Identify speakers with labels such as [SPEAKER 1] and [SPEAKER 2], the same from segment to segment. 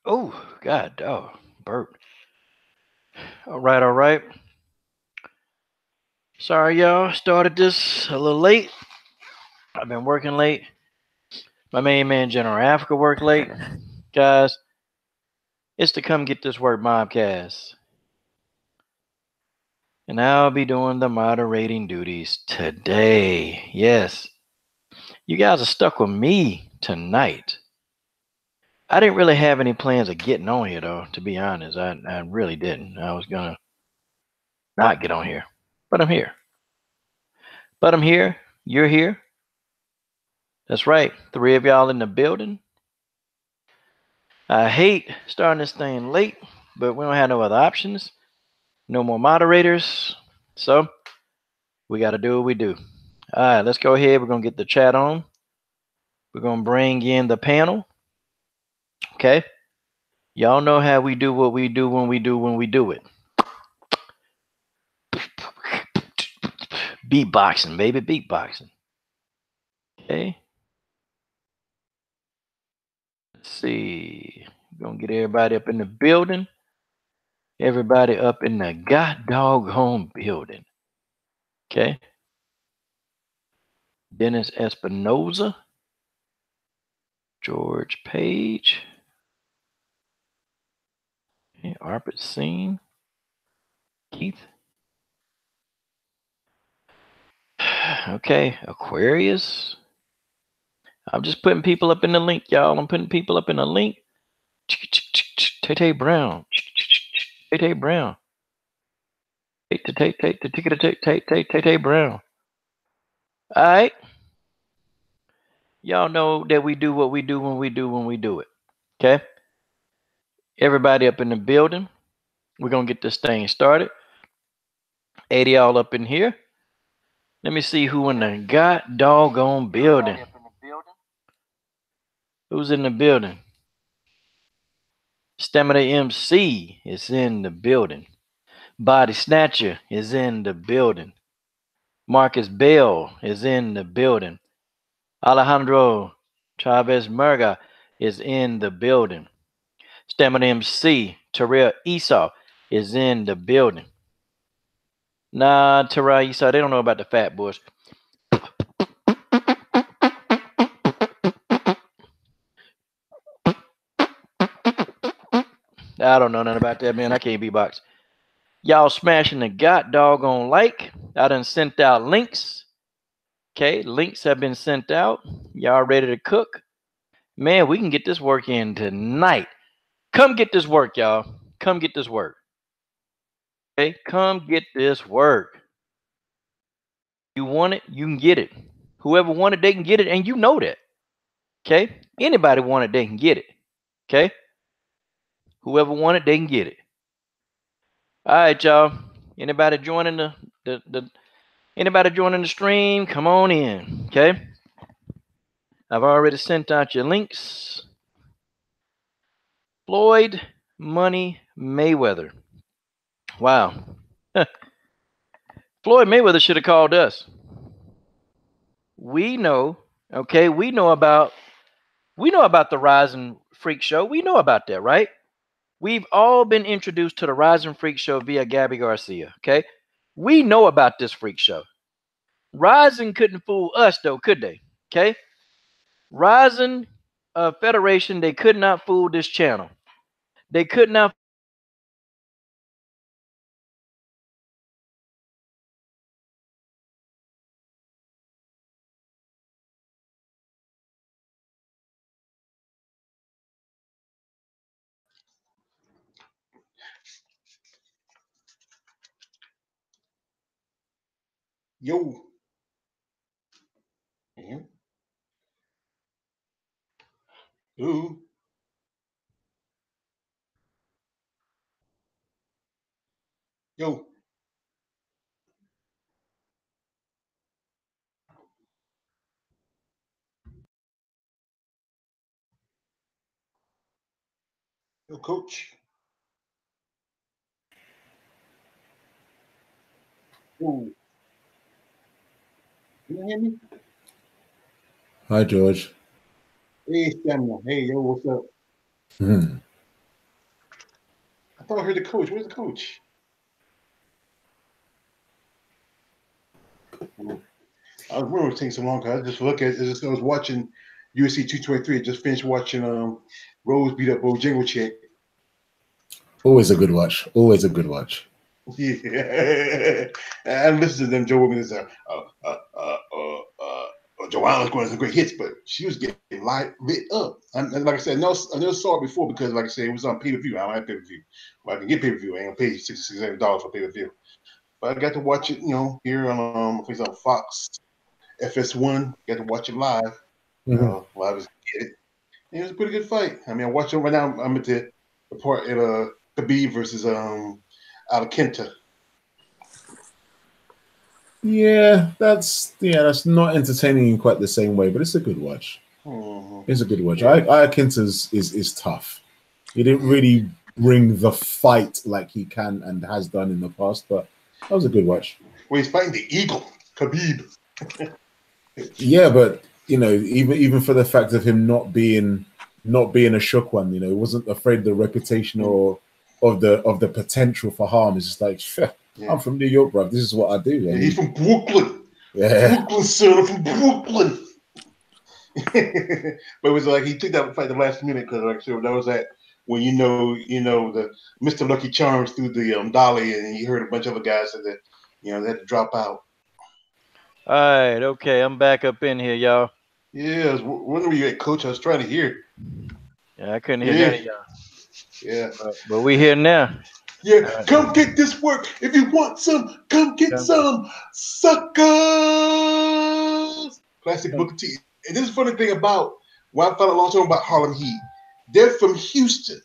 [SPEAKER 1] Oh, God, oh, burp. All right, all right. Sorry, y'all. Started this a little late. I've been working late. My main man, General Africa, worked late. Guys, it's to come get this work Mobcast. And I'll be doing the moderating duties today. Yes, you guys are stuck with me tonight. I didn't really have any plans of getting on here, though, to be honest. I really didn't. I was going to not get on here. But I'm here. But I'm here. You're here. That's right. Three of y'all in the building. I hate starting this thing late, but we don't have no other options. No more moderators. So we got to do what we do. All right, let's go ahead. We're going to get the chat on. We're going to bring in the panel. Okay. Y'all know how we do what we do when we do when we do it. Beatboxing, baby. Beatboxing. Okay. Let's see. We're going to get everybody up in the building. Everybody up in the god doggone building. Okay. Dennis Espinoza. George Page. Okay, Arbit Scene. Keith. Okay, Aquarius. I'm just putting people up in the link, y'all. I'm putting people up in the link. Tay Brown. Tay Brown. Tay Brown. All right. Y'all know that we do what we do when we do when we do it. Okay. Everybody up in the building. We're gonna get this thing started. 80 all up in here. Let me see who in the god doggone building. Who's in the building? Stamina MC is in the building. Body Snatcher is in the building. Marcus Bell is in the building. Alejandro Chavez Murga is in the building. Stamina MC Terrell Esau is in the building. Nah, Terrell Esau, they don't know about the Fat Bush. I don't know nothing about that, man. I can't beatbox. Y'all smashing the god doggone like. I done sent out links. Okay, links have been sent out. Y'all ready to cook? Man, we can get this work in tonight. Come get this work, y'all. Come get this work. Okay, come get this work. You want it, you can get it. Whoever want it, they can get it, and you know that. Okay? Anybody want it, they can get it. Okay? Whoever want it, they can get it. All right, y'all. Anybody joining the anybody joining the stream? Come on in. Okay? I've already sent out your links. Floyd Money Mayweather. Wow. Floyd Mayweather should have called us. We know, okay, we know about the Rizin Freak Show. We know about that, right? We've all been introduced to the Rizin Freak Show via Gabby Garcia, okay? We know about this freak show. Rizin couldn't fool us though, could they? Okay? Rizin Federation, they could not fool this channel. They could not.
[SPEAKER 2] Yo. Mhm. Ooh. Yo. Yo, coach. Ooh. You hear me?
[SPEAKER 3] Hi, George.
[SPEAKER 2] Hey, Samuel. Hey, yo, what's up?
[SPEAKER 3] Hmm.
[SPEAKER 2] I thought I heard the coach. Where's the coach? I remember it taking so long because I just look at it. I was watching UFC 223. I just finished watching Rose beat up Bojangles.
[SPEAKER 3] Always a good watch. Always a good watch.
[SPEAKER 2] Yeah. I listen to them. Joe Rogan is Joanna's going to some great hits, but she was getting lit up. And like I said, I never saw it before because, like I said, it was on pay per view. I don't have pay per view. Well, I can get pay per view. I ain't gonna pay $66 for pay per view. But I got to watch it, here on I think it's on Fox FS1. Got to watch it live. Live as a kid. And it was a pretty good fight. I mean, I watch it right now. I'm at the part at Khabib versus Alakenta.
[SPEAKER 3] Yeah, that's not entertaining in quite the same way, but it's a good watch.
[SPEAKER 2] Mm-hmm.
[SPEAKER 3] It's a good watch. Ayakinta's is tough. He didn't really bring the fight like he can and has done in the past, but that was a good watch.
[SPEAKER 2] Well, he's fighting the Eagle, Khabib.
[SPEAKER 3] Yeah, but even for the fact of him not being a shook one, he wasn't afraid of the reputation or of the potential for harm. It's just like, I'm from New York, bro. This is what I do.
[SPEAKER 2] Yeah, he's from Brooklyn.
[SPEAKER 3] Yeah,
[SPEAKER 2] Brooklyn, son. I'm from Brooklyn. But it was like he took that fight the last minute because, like, so that was that when the Mr. Lucky Charms through the dolly, and you heard a bunch of other guys that they had to drop out.
[SPEAKER 1] All right, okay, I'm back up in here, y'all.
[SPEAKER 2] Yeah, I was wondering where you at, Coach. I was trying to hear.
[SPEAKER 1] Yeah, I couldn't hear none of y'all.
[SPEAKER 2] Yeah,
[SPEAKER 1] but we here now.
[SPEAKER 2] Yeah, come get this work. If you want some, come get some, suckers. Classic Booker T. And this is the funny thing about what I found a long time about Harlem Heat. They're from Houston,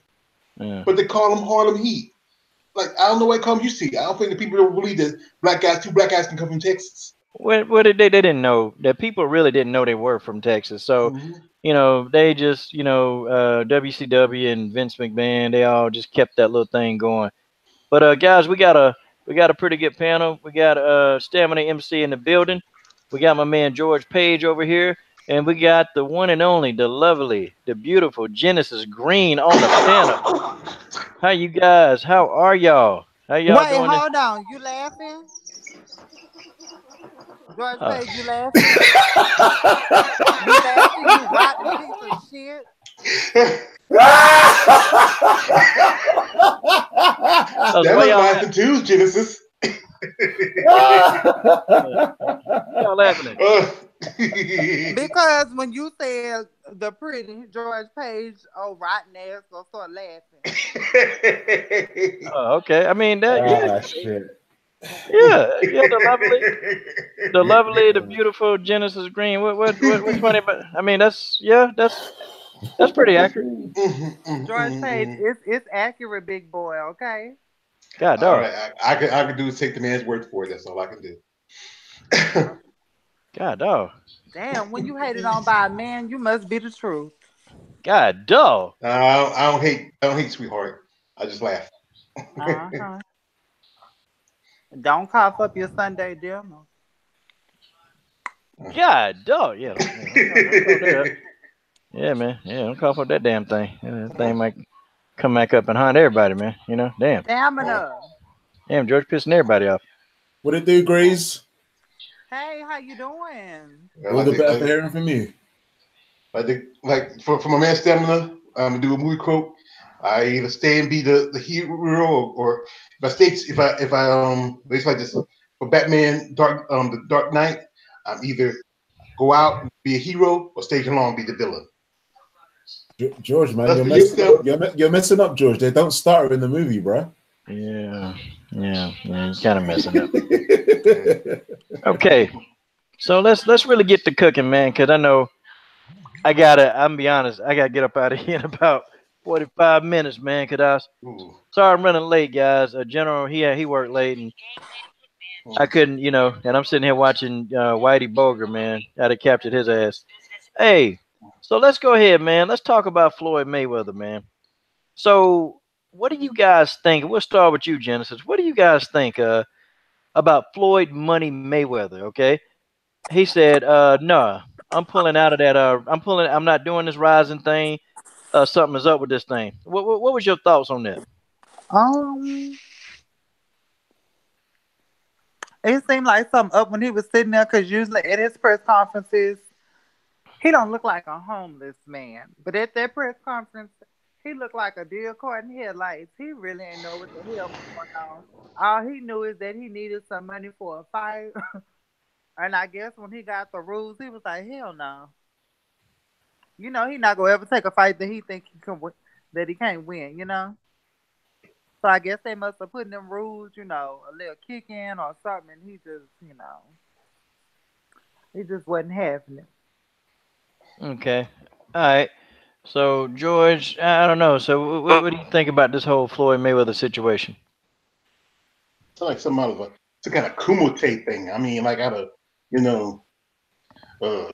[SPEAKER 2] but they call them Harlem Heat. Like, I don't know why they call them Houston. I don't think the people don't believe that two black guys can come from Texas.
[SPEAKER 1] Well, they didn't know that people really didn't know they were from Texas. So, they just, WCW and Vince McMahon, they all just kept that little thing going. But guys, we got a pretty good panel. We got Stamina MC in the building. We got my man George Page over here, and we got the one and only, the lovely, the beautiful Genesis Green on the panel. How you guys? How are y'all? How y'all doing?
[SPEAKER 4] Wait, hold on. You laughing? George Page, you laughing? You laughing? You rotten piece of shit.
[SPEAKER 2] That was laughing too, Genesis.
[SPEAKER 1] Y'all laughing at?
[SPEAKER 4] Because when you said the pretty George Page, rotten ass, gonna start laughing.
[SPEAKER 1] Oh, okay. I mean that.
[SPEAKER 3] Shit.
[SPEAKER 1] Yeah, the lovely, the beautiful Genesis Green. What's funny about? I mean, that's pretty accurate.
[SPEAKER 4] George Page, it's accurate, big boy. Okay.
[SPEAKER 1] God, dog.
[SPEAKER 2] All right, I can do is take the man's word for it. That's all I can do.
[SPEAKER 1] God, dog.
[SPEAKER 4] Damn, when you hated on by a man, you must be the truth.
[SPEAKER 1] God, dog.
[SPEAKER 2] I don't hate, sweetheart. I just laugh.
[SPEAKER 4] Don't cough up your Sunday dinner.
[SPEAKER 1] God, dog. Yeah. Yeah, man. Yeah, don't cough up that damn thing. That thing might come back up and haunt everybody, man. Damn.
[SPEAKER 4] Stamina.
[SPEAKER 1] Damn, George pissing everybody off.
[SPEAKER 3] What it do, Grace?
[SPEAKER 4] Hey, how you doing?
[SPEAKER 3] All the better for hearing from you. I
[SPEAKER 2] think, like, for my man Stamina, I'm gonna do a movie quote. I either stay and be the hero, or if I it's like this for Batman the Dark Knight, I'm either go out and be a hero or stay along and be the villain.
[SPEAKER 3] George, man, you're messing up, George. They don't start in the movie, bro.
[SPEAKER 1] Yeah, you're kind of messing up. Okay, so let's really get to cooking, man, because I know I'm be honest, I gotta get up out of here in about 45 minutes, man, because sorry I'm running late, guys. General, he worked late, and I couldn't, and I'm sitting here watching Whitey Bulger, man. I'd have captured his ass. Hey, so let's go ahead, man. Let's talk about Floyd Mayweather, man. So what do you guys think? We'll start with you, Genesis. What do you guys think about Floyd Money Mayweather? Okay, he said, "No, I'm pulling out of that. I'm not doing this Rizin thing. Something is up with this thing." What was your thoughts on that?
[SPEAKER 4] Um, it seemed like something up when he was sitting there because usually at his press conferences, he don't look like a homeless man. But at that press conference, he looked like a deer caught in headlights. He really ain't know what the hell was going on. All he knew is that he needed some money for a fight. And I guess when he got the rules, he was like, hell no. You know, he not gonna ever take a fight that he think he can win, that he can't win, you know? So I guess they must have put in them rules, you know, a little kick in or something, and he just, you know, he just wasn't having it.
[SPEAKER 1] Okay. All right. So George, I don't know. So what do you think about this whole Floyd Mayweather situation?
[SPEAKER 2] It's like some out of some kind of kumite thing. I mean, like out of you know, uh,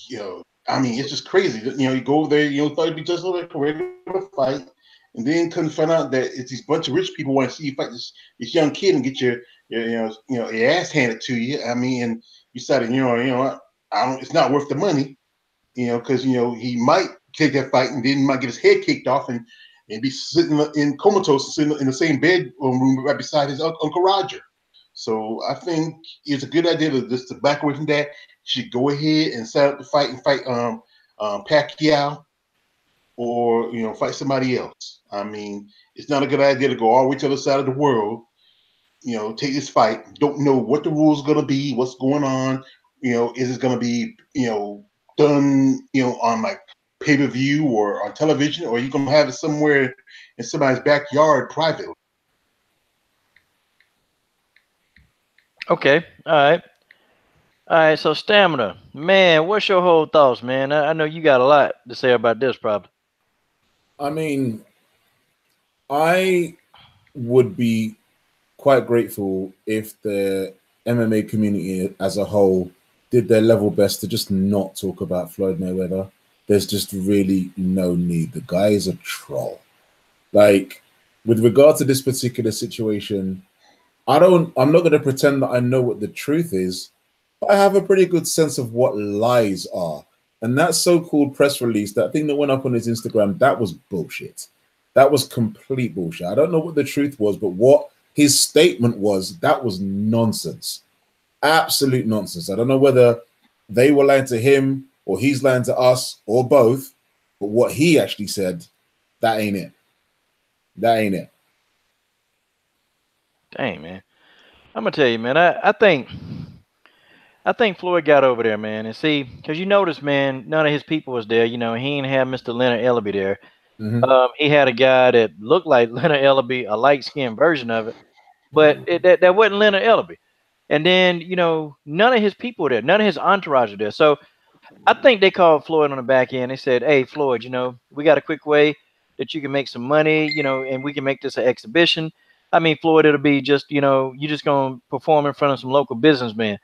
[SPEAKER 2] you know. I mean, it's just crazy. You know, you go over there, you know, thought it'd be just like a regular fight, and then couldn't find out that it's these bunch of rich people want to see you fight this young kid and get your ass handed to you. I mean, and you decided, I don't. It's not worth the money, because he might take that fight and then he might get his head kicked off and be sitting in comatose, sitting in the same bedroom right beside his Uncle Roger. So I think it's a good idea to back away from that. You should go ahead and set up the fight and fight Pacquiao or fight somebody else. I mean, it's not a good idea to go all the way to the other side of the world. Take this fight. Don't know what the rules are gonna be, what's going on. Is it gonna be done on like pay-per-view or on television, or you gonna have it somewhere in somebody's backyard privately?
[SPEAKER 1] Okay. All right. All right. So stamina, man. What's your whole thoughts, man? I know you got a lot to say about this, probably.
[SPEAKER 3] I mean, I would be quite grateful if the MMA community as a whole did their level best to just not talk about Floyd Mayweather. There's just really no need. The guy is a troll. Like, with regard to this particular situation, I'm not going to pretend that I know what the truth is, but I have a pretty good sense of what lies are. And that so-called press release, that thing that went up on his Instagram, that was bullshit. That was complete bullshit. I don't know what the truth was, but what his statement was, that was nonsense. Absolute nonsense. I don't know whether they were lying to him or he's lying to us or both, but what he actually said, that ain't it. That ain't it.
[SPEAKER 1] Dang, man. I'm gonna tell you, man. I think Floyd got over there, man. And see, because you notice, man, none of his people was there. He ain't have Mr. Leonard Ellaby there.
[SPEAKER 3] Mm-hmm.
[SPEAKER 1] He had a guy that looked like Leonard Ellaby, a light skinned version of it, but that wasn't Leonard Ellaby. And then, none of his people were there, none of his entourage were there. So I think they called Floyd on the back end. They said, "Hey, Floyd, we got a quick way that you can make some money, and we can make this an exhibition. I mean, Floyd, it'll be just, you just gonna perform in front of some local businessmen."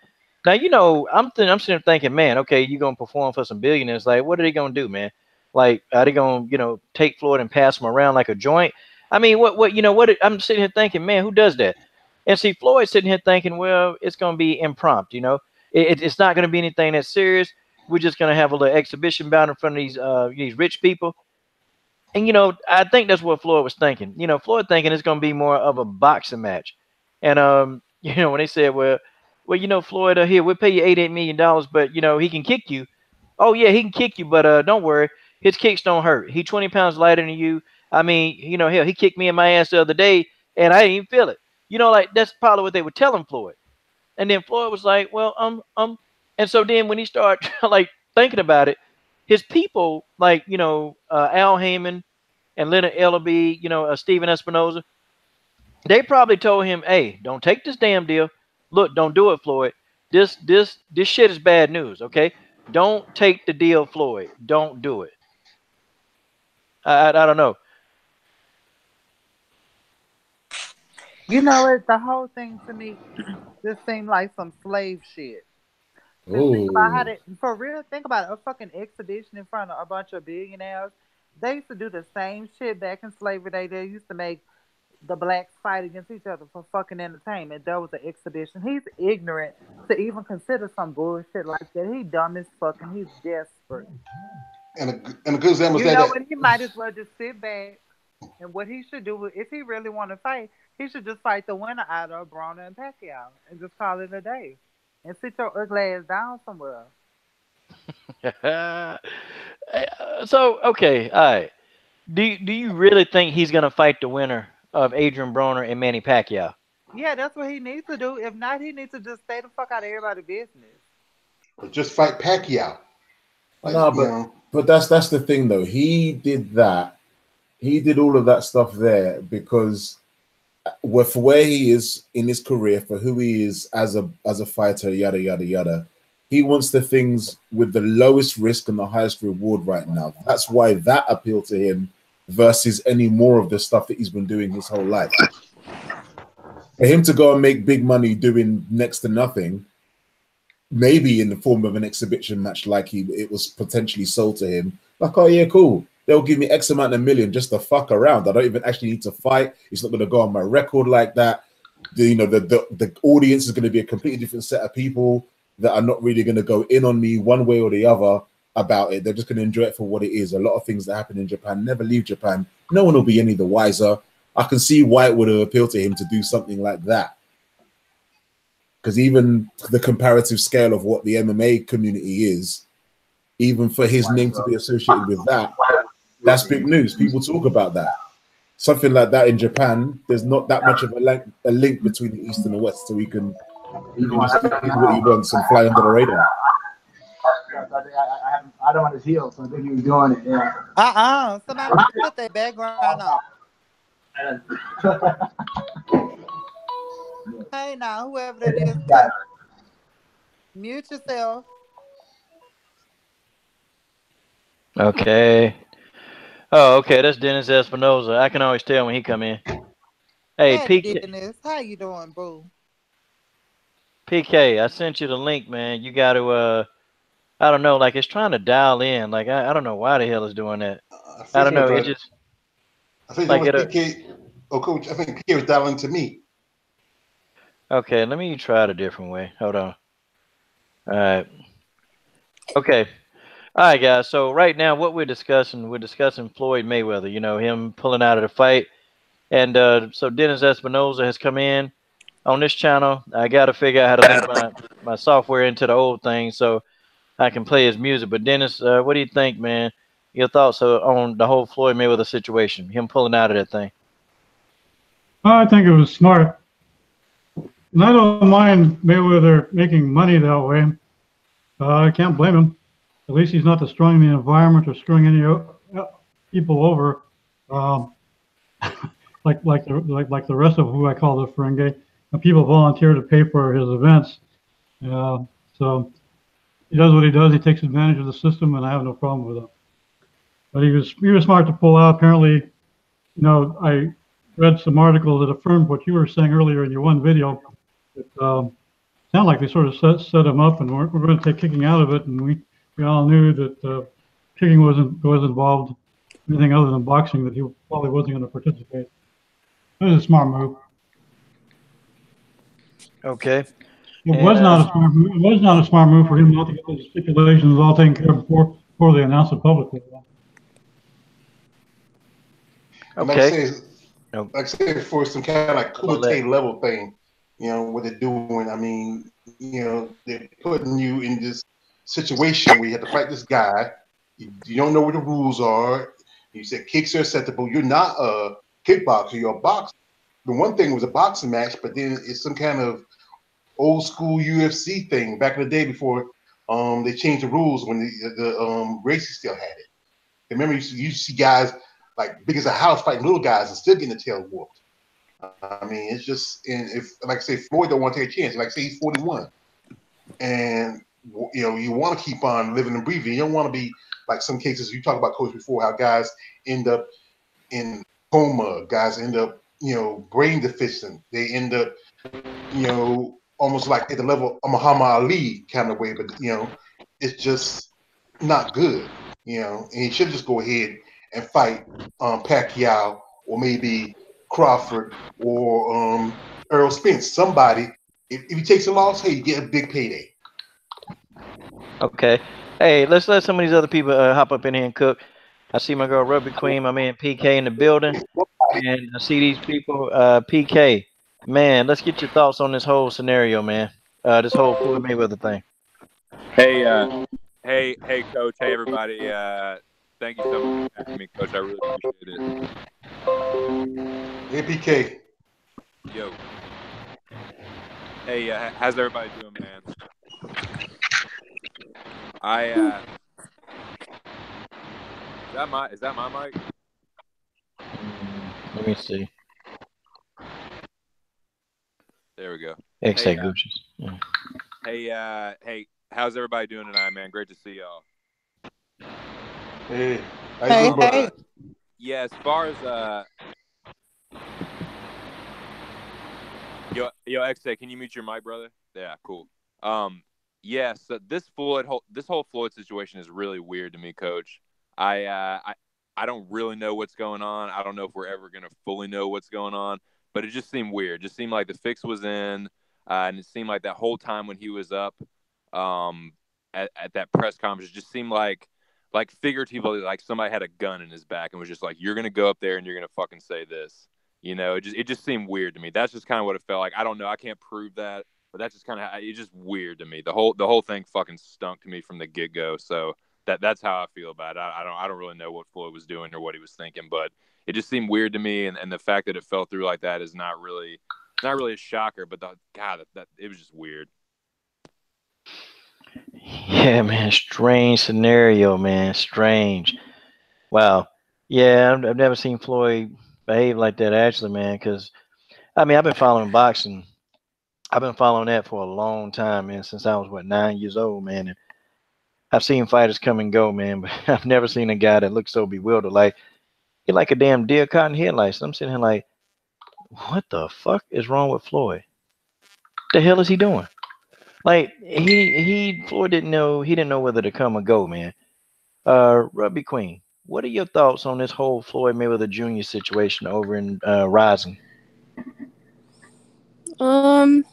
[SPEAKER 1] Now, I'm sitting there thinking, man, okay, you gonna perform for some billionaires? Like, what are they gonna do, man? Like, are they gonna, take Floyd and pass him around like a joint? I mean, I'm sitting here thinking, man, who does that? And see, Floyd sitting here thinking, well, it's gonna be impromptu, it's not gonna be anything that's serious. We're just gonna have a little exhibition bout in front of these rich people. And I think that's what Floyd was thinking. Floyd thinking it's gonna be more of a boxing match. And when they said, well, Floyd, here we'll pay you $88 million, but he can kick you. Oh yeah, he can kick you, but don't worry, his kicks don't hurt. He 20 pounds lighter than you. I mean, hell, he kicked me in my ass the other day, and I didn't even feel it. Like that's probably what they were telling Floyd. And then Floyd was like, well, and so then when he started like thinking about it, his people, like, Al Heyman and Leonard Ellaby, Steven Espinoza, they probably told him, hey, don't take this damn deal. Look, don't do it, Floyd. This shit is bad news, okay? Don't take the deal, Floyd. Don't do it. I don't know.
[SPEAKER 4] You know what? The whole thing to me just seemed like some slave shit. Cause think about how
[SPEAKER 3] Oh,
[SPEAKER 4] they, for real, think about a fucking exhibition in front of a bunch of billionaires. They used to do the same shit back in slavery day. They used to make the blacks fight against each other for fucking entertainment. That was an exhibition. He's ignorant to even consider some bullshit like that. He dumb as fucking. He's desperate.
[SPEAKER 2] And a good example is
[SPEAKER 4] You
[SPEAKER 2] that,
[SPEAKER 4] know
[SPEAKER 2] that
[SPEAKER 4] what? He might as well just sit back. And what he should do, if he really want to fight, he should just fight the winner out of Broner and Pacquiao and just call it a day. And sit your ugly ass down somewhere.
[SPEAKER 1] So okay, all right. Do you really think he's gonna fight the winner of Adrian Broner and Manny Pacquiao?
[SPEAKER 4] Yeah, that's what he needs to do. If not, he needs to just stay the fuck out of everybody's business.
[SPEAKER 2] Or just fight Pacquiao. Like,
[SPEAKER 3] No, but that's the thing though. He did that. He did all of that stuff there because for where he is in his career, for who he is as a fighter, yada yada yada. He wants the things with the lowest risk and the highest reward right now. That's why that appealed to him versus any more of the stuff that he's been doing his whole life. For him to go and make big money doing next to nothing, maybe in the form of an exhibition match like it was potentially sold to him, like, oh yeah, cool. They'll give me X amount of million just to fuck around. I don't even actually need to fight. It's not going to go on my record like that. The audience is going to be a completely different set of people that are not really going to go in on me one way or the other about it. They're just going to enjoy it for what it is. A lot of things that happen in Japan never leave Japan. No one will be any the wiser. I can see why it would have appealed to him to do something like that. Because even the comparative scale of what the MMA community is, even for his name to be associated with that, that's big news. People talk about that. Something like that in Japan, there's not that much of a link between the East and the West, so he can just do what he wants and fly under the radar.
[SPEAKER 5] I don't want his heels, so I think he was doing it. Yeah.
[SPEAKER 4] Somebody put their background up. Hey, now whoever that is, mute yourself.
[SPEAKER 1] Okay. Oh, okay. That's Dennis Espinosa. I can always tell when he come in. Hey, PK.
[SPEAKER 4] Dennis, how you doing, boo?
[SPEAKER 1] PK, I sent you the link, man. You got to, I don't know, like it's trying to dial in. Like I don't know why the hell it's doing that. I don't know. It just.
[SPEAKER 2] I think like PK. Oh, coach. I think PK was dialing to me.
[SPEAKER 1] Okay, let me try it a different way. Hold on. All right. Okay. All right, guys. So right now, what we're discussing Floyd Mayweather. You know, him pulling out of the fight, and so Dennis Espinosa has come in on this channel. I got to figure out how to link my software into the old thing so I can play his music. But Dennis, what do you think, man? Your thoughts on the whole Floyd Mayweather situation, him pulling out of that thing?
[SPEAKER 6] I think it was smart. And I don't mind Mayweather making money that way. I can't blame him. At least he's not destroying the environment or screwing any people over, like the rest of who I call the Ferengi. And people volunteer to pay for his events. So he does what he does. He takes advantage of the system, and I have no problem with him. But he was smart to pull out. Apparently, you know, I read some articles that affirmed what you were saying earlier in your one video. It sounded like they sort of set him up, and we're going to take kicking out of it. And we all knew that kicking was involved anything other than boxing, that he probably wasn't going to participate. It was a smart move.
[SPEAKER 1] Okay.
[SPEAKER 6] It was not a smart move for him not to get those stipulations all taken care of before they announced it publicly.
[SPEAKER 1] Okay.
[SPEAKER 2] Like I say, for some kind of like Kumite level thing, you know, what they're doing. I mean, you know, they're putting you in this situation where you have to fight this guy. You don't know what the rules are. You said kicks are acceptable. You're not a kickboxer. You're a boxer. The one thing was a boxing match, but then it's some kind of old school UFC thing back in the day before they changed the rules when the races still had it. Remember, you see guys like big as a house fighting little guys and still getting the tail whooped. I mean, it's just, and if, like I say, Floyd don't want to take a chance. Like I say, he's 41. And, you know, you want to keep on living and breathing. You don't want to be like some cases you talked about, Coach, before, how guys end up in coma, guys end up, you know, brain deficient. They end up, you know, almost like at the level of Muhammad Ali kind of way, but, you know, it's just not good, you know, and he should just go ahead and fight Pacquiao or maybe Crawford or Earl Spence. Somebody, if he takes a loss, hey, you get a big payday.
[SPEAKER 1] Okay. Hey, let's let some of these other people hop up in here and cook. I see my girl Rugby Queen, my man PK in the building, and I see these people. PK, man, let's get your thoughts on this whole scenario, man. This whole Floyd Mayweather thing.
[SPEAKER 7] Hey, hey, Coach. Hey, everybody. Thank you so much for having me, Coach. I really appreciate it.
[SPEAKER 2] APK.
[SPEAKER 7] Yo. Hey, how's everybody doing, man? Is that my mic?
[SPEAKER 1] Let me see.
[SPEAKER 7] There we go.
[SPEAKER 1] Hey, Gucci's. Yeah.
[SPEAKER 7] Hey, how's everybody doing tonight, man? Great to see y'all.
[SPEAKER 2] Hey, how you doing, brother?
[SPEAKER 7] Yeah, as far as yo, XA, can you mute your mic, brother? Yeah, cool. Yeah, so this whole Floyd situation is really weird to me, Coach. I don't really know what's going on. I don't know if we're ever gonna fully know what's going on, but it just seemed weird. It just seemed like the fix was in, and it seemed like that whole time when he was up, at that press conference, it just seemed like figuratively, like somebody had a gun in his back and was just like, "You're gonna go up there and you're gonna fucking say this." You know, it just seemed weird to me. That's just kind of what it felt like. I don't know. I can't prove that, but that's just kind of it's just weird to me. The whole thing fucking stunk to me from the get go. So that's how I feel about it. I don't really know what Floyd was doing or what he was thinking, but it just seemed weird to me. And the fact that it fell through like that is not really a shocker. But that it was just weird.
[SPEAKER 1] Yeah, man, strange scenario, man, strange. Wow. Yeah, I've never seen Floyd behave like that, actually, man. Because I mean, I've been following boxing. I've been following that for a long time, man, since I was 9 years old, man. And I've seen fighters come and go, man, but I've never seen a guy that looks so bewildered, like he like a damn deer caught in headlights. I'm sitting here like, what the fuck is wrong with Floyd? The hell is he doing? Like Floyd didn't know whether to come or go, man. Rugby Queen, what are your thoughts on this whole Floyd Mayweather Jr. situation over in Rizin?
[SPEAKER 8] I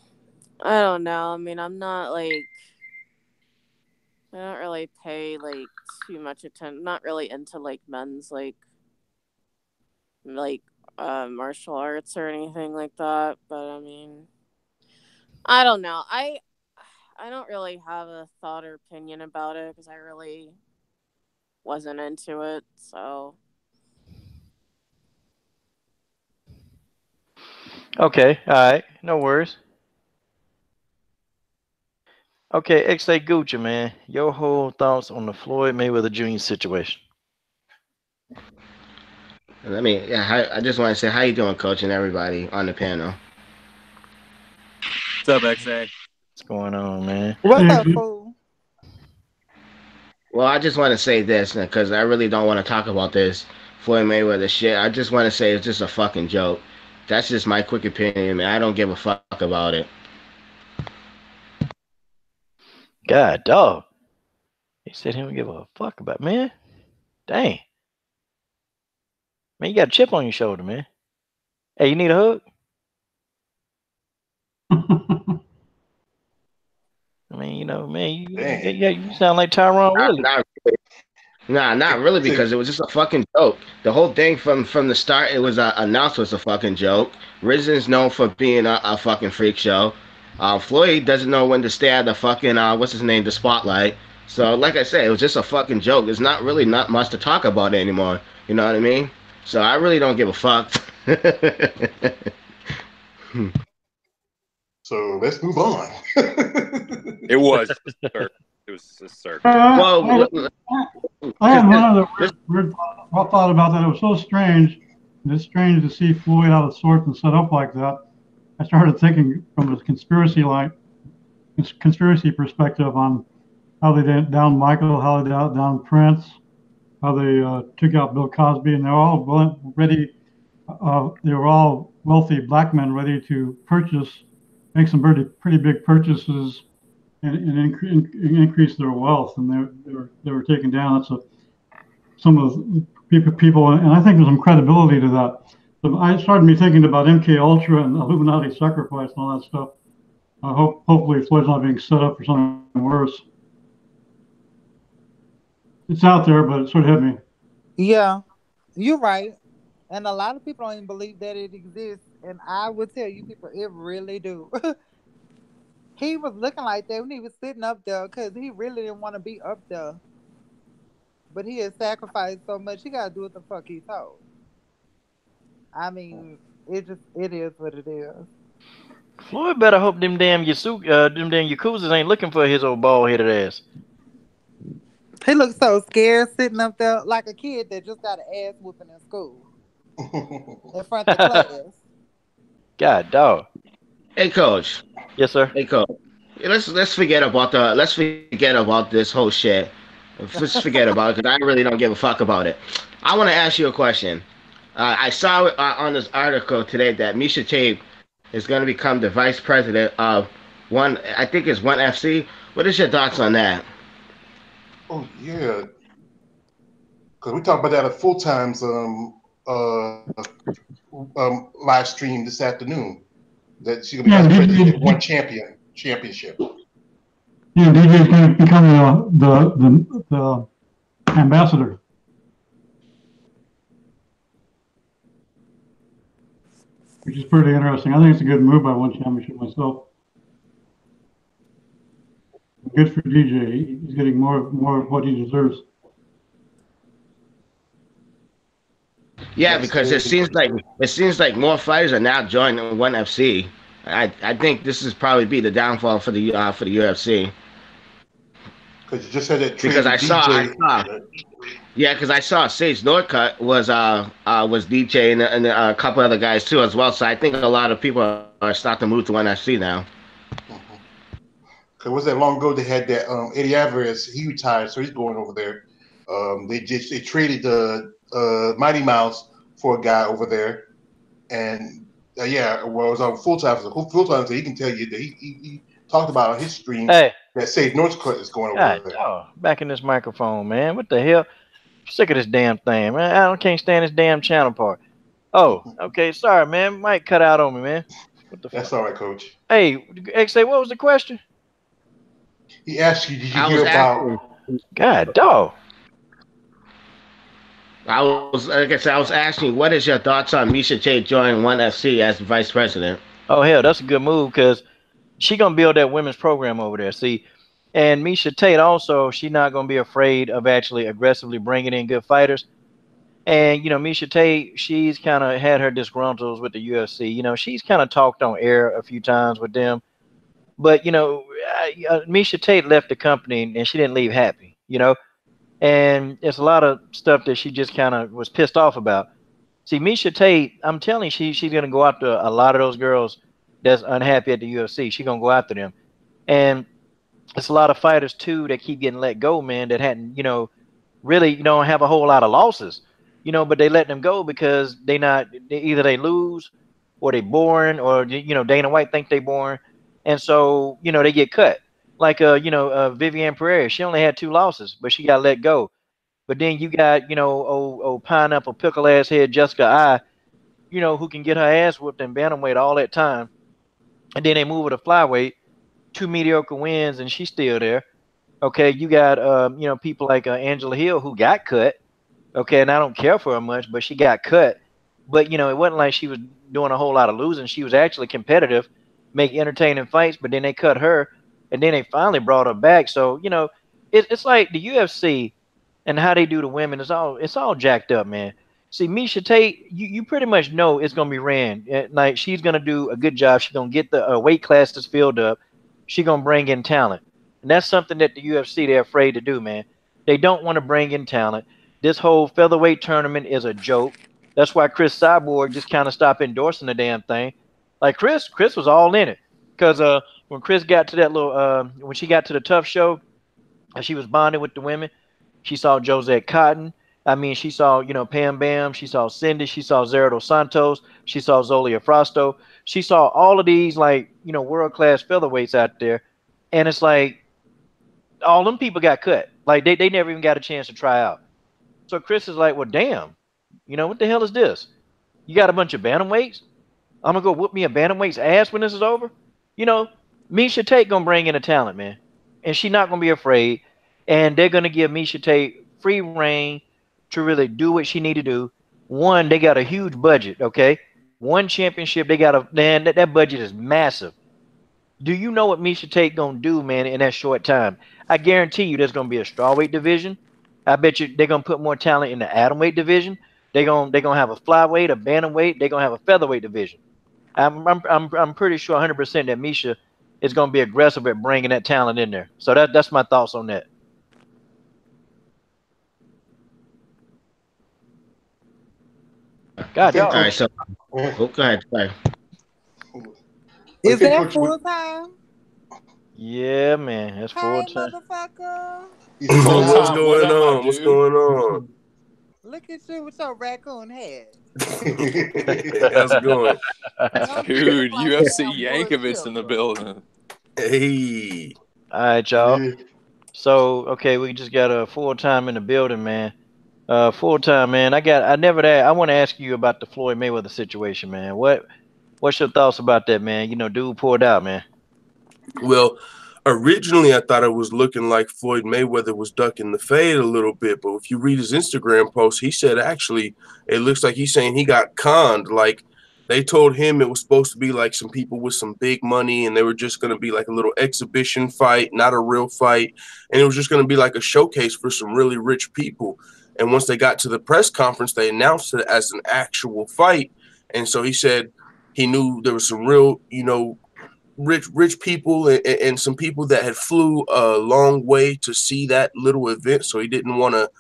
[SPEAKER 8] don't know. I mean, I'm not like, I don't really pay like too much attention. Not really into like men's like martial arts or anything like that. But I mean, I don't know. I don't really have a thought or opinion about it because I really wasn't into it. So.
[SPEAKER 1] Okay, all right, no worries. Okay, XA Gucci, man, your whole thoughts on the Floyd Mayweather Jr. situation?
[SPEAKER 9] I just want to say, how you doing, Coach, and everybody on the panel?
[SPEAKER 7] What's up, XA?
[SPEAKER 1] What's going on, man?
[SPEAKER 4] What's up, fool?
[SPEAKER 9] Well, I just want to say this because I really don't want to talk about this Floyd Mayweather shit. I just want to say it's just a fucking joke. That's just my quick opinion, man. I don't give a fuck about it.
[SPEAKER 1] God, dog. He said he don't give a fuck about, man. Dang. Man, you got a chip on your shoulder, man. Hey, you need a hug? I mean, you know, man, you sound like Tyron Woodley.
[SPEAKER 9] Not really, because it was just a fucking joke. The whole thing from the start, it was announced was a fucking joke. Rizin's known for being a fucking freak show. Floyd doesn't know when to stay at the fucking what's his name, the spotlight. So, like I said, it was just a fucking joke. There's not much to talk about anymore. You know what I mean? So I really don't give a fuck.
[SPEAKER 2] So let's move on.
[SPEAKER 7] It was, sir. It was a circus.
[SPEAKER 6] I had one other weird thought about that. It was so strange. It's strange to see Floyd out of sorts and set up like that. I started thinking from a conspiracy perspective on how they down Michael, how they down Prince, how they took out Bill Cosby, and they're all ready. They were all wealthy black men ready to make some pretty big purchases and increase their wealth, and they were taken down. That's some of the people, and I think there's some credibility to that. So I started me thinking about MK Ultra and Illuminati sacrifice and all that stuff. Hopefully Floyd's not being set up for something worse. It's out there, but it sort of hit me.
[SPEAKER 4] Yeah, you're right. And a lot of people don't even believe that it exists. And I would tell you people, it really do. He was looking like that when he was sitting up there because he really didn't want to be up there. But he had sacrificed so much, he got to do what the fuck he told. I mean, it is what it is.
[SPEAKER 1] Floyd better hope them damn Yakuzas ain't looking for his old bald headed ass.
[SPEAKER 4] He looked so scared sitting up there like a kid that just got an ass whooping in school in front of the class.
[SPEAKER 1] God dog.
[SPEAKER 9] Hey, coach.
[SPEAKER 1] Yes, sir.
[SPEAKER 9] Hey, coach. Let's forget about this whole shit. Let's forget about it because I really don't give a fuck about it. I want to ask you a question. I saw on this article today that Misha Tate is going to become the vice president of one. I think it's One FC. What is your thoughts on that?
[SPEAKER 2] Oh yeah, because we talked about that at full times live stream this afternoon. That she's gonna be vice president of one championship.
[SPEAKER 6] Yeah, DJ is going to become the ambassador. Which is pretty interesting. I think it's a good move by One Championship myself. Good for DJ. He's getting more of what he deserves.
[SPEAKER 9] Yeah, because it seems like more fighters are now joining One FC. I think this is probably be the downfall for the UFC.
[SPEAKER 2] Because you just said that
[SPEAKER 9] because I saw yeah, because I saw Sage Northcutt was DJ and a couple other guys too as well. So I think a lot of people are starting to move to One FC now.
[SPEAKER 2] Because was that long ago they had that Eddie Alvarez, he retired, so he's going over there. They traded the Mighty Mouse for a guy over there, and it was on full time. So he can tell you that he talked about on his stream that Sage Northcutt is going over there.
[SPEAKER 1] Oh, back in this microphone, man. What the hell? I'm sick of this damn thing, man. I can't stand this damn channel part. Oh, okay. Sorry, man. Might cut out on me, man. What the
[SPEAKER 2] That's
[SPEAKER 1] fuck?
[SPEAKER 2] all right, Coach.
[SPEAKER 1] Hey, XA, what was the question?
[SPEAKER 2] He asked you, did you hear about...
[SPEAKER 1] God, dog.
[SPEAKER 9] I was asking, what is your thoughts on Misha Tate joining One FC as vice president?
[SPEAKER 1] Oh, hell, that's a good move because she going to build that women's program over there. See, and Misha Tate also, she's not going to be afraid of actually aggressively bringing in good fighters. And, Misha Tate, she's kind of had her disgruntles with the UFC. She's kind of talked on air a few times with them. But, Misha Tate left the company and she didn't leave happy, and it's a lot of stuff that she just kind of was pissed off about. See, Misha Tate, I'm telling you, she's going to go after a lot of those girls that's unhappy at the UFC. She's going to go after them. And it's a lot of fighters, too, that keep getting let go, man, that hadn't, really don't have a whole lot of losses, but they let them go because either they lose or they boring or, Dana White think they boring. And so, they get cut. Like, Viviane Pereira, she only had 2 losses, but she got let go. But then you got, old pineapple pickle ass head Jessica I, who can get her ass whooped in bantamweight all that time. And then they move her to flyweight, 2 mediocre wins, and she's still there. Okay, you got, people like Angela Hill who got cut. Okay, and I don't care for her much, but she got cut. But, it wasn't like she was doing a whole lot of losing. She was actually competitive, make entertaining fights, but then they cut her. And then they finally brought her back. So, it's like the UFC and how they do the women. It's all jacked up, man. See, Misha Tate, you pretty much know it's going to be ran. Like, she's going to do a good job. She's going to get the weight class that's filled up. She's going to bring in talent. And that's something that the UFC, they're afraid to do, man. They don't want to bring in talent. This whole featherweight tournament is a joke. That's why Chris Cyborg just kind of stopped endorsing the damn thing. Like, Chris was all in it. Because when Chris got to that when she got to the Tough Show, and she was bonding with the women, she saw Josette Cotton. I mean, she saw, Pam Bam. She saw Cindy. She saw Zara dos Santos. She saw Zolia Frosto. She saw all of these, world-class featherweights out there. And it's like, all them people got cut. Like, they never even got a chance to try out. So Chris is like, well, damn. What the hell is this? You got a bunch of bantamweights? I'm going to go whoop me a bantamweight's ass when this is over? Misha Tate gonna bring in a talent, man, and she's not gonna be afraid. And they're gonna give Misha Tate free reign to really do what she need to do. One, they got a huge budget. Okay, one championship, they got a man. That budget is massive. Do you know what Misha Tate gonna do, man, in that short time? I guarantee you, there's gonna be a strawweight division. I bet you they're gonna put more talent in the atomweight division. They're gonna have a flyweight, a bantamweight. They're gonna have a featherweight division. I'm pretty sure 100% that Misha is gonna be aggressive at bringing that talent in there. So that's my thoughts on that. God,
[SPEAKER 2] Okay,
[SPEAKER 9] All right,
[SPEAKER 1] dog.
[SPEAKER 2] coach.
[SPEAKER 9] so go ahead. Sorry.
[SPEAKER 4] Is
[SPEAKER 2] Okay,
[SPEAKER 4] that
[SPEAKER 2] coach.
[SPEAKER 4] full time?
[SPEAKER 1] Yeah, man, that's full
[SPEAKER 4] Hey,
[SPEAKER 1] time.
[SPEAKER 4] motherfucker.
[SPEAKER 2] He's full
[SPEAKER 10] What's
[SPEAKER 2] time.
[SPEAKER 7] What
[SPEAKER 10] going
[SPEAKER 7] up, my
[SPEAKER 10] on? What's
[SPEAKER 7] dude?
[SPEAKER 10] going on?
[SPEAKER 4] Look at you with your raccoon head.
[SPEAKER 10] How's it going?
[SPEAKER 4] Don't you look
[SPEAKER 7] Dude,
[SPEAKER 4] like
[SPEAKER 7] UFC
[SPEAKER 4] damn wood
[SPEAKER 7] Yankovic in the
[SPEAKER 4] chipper.
[SPEAKER 7] building.
[SPEAKER 10] Hey.
[SPEAKER 1] All right, y'all. So okay, we just got a full time in the building, man. Full time, man. I want to ask you about the Floyd Mayweather situation, man. What's your thoughts about that, man? You know, dude pulled out, man.
[SPEAKER 10] Well, originally I thought it was looking like Floyd Mayweather was ducking the fade a little bit, but if you read his Instagram post, he said actually it looks like he's saying he got conned. Like they told him it was supposed to be like some people with some big money and they were just going to be like a little exhibition fight, not a real fight. And it was just going to be like a showcase for some really rich people. And once they got to the press conference, they announced it as an actual fight. And so he said he knew there was some real, rich people and some people that had flew a long way to see that little event. So he didn't want to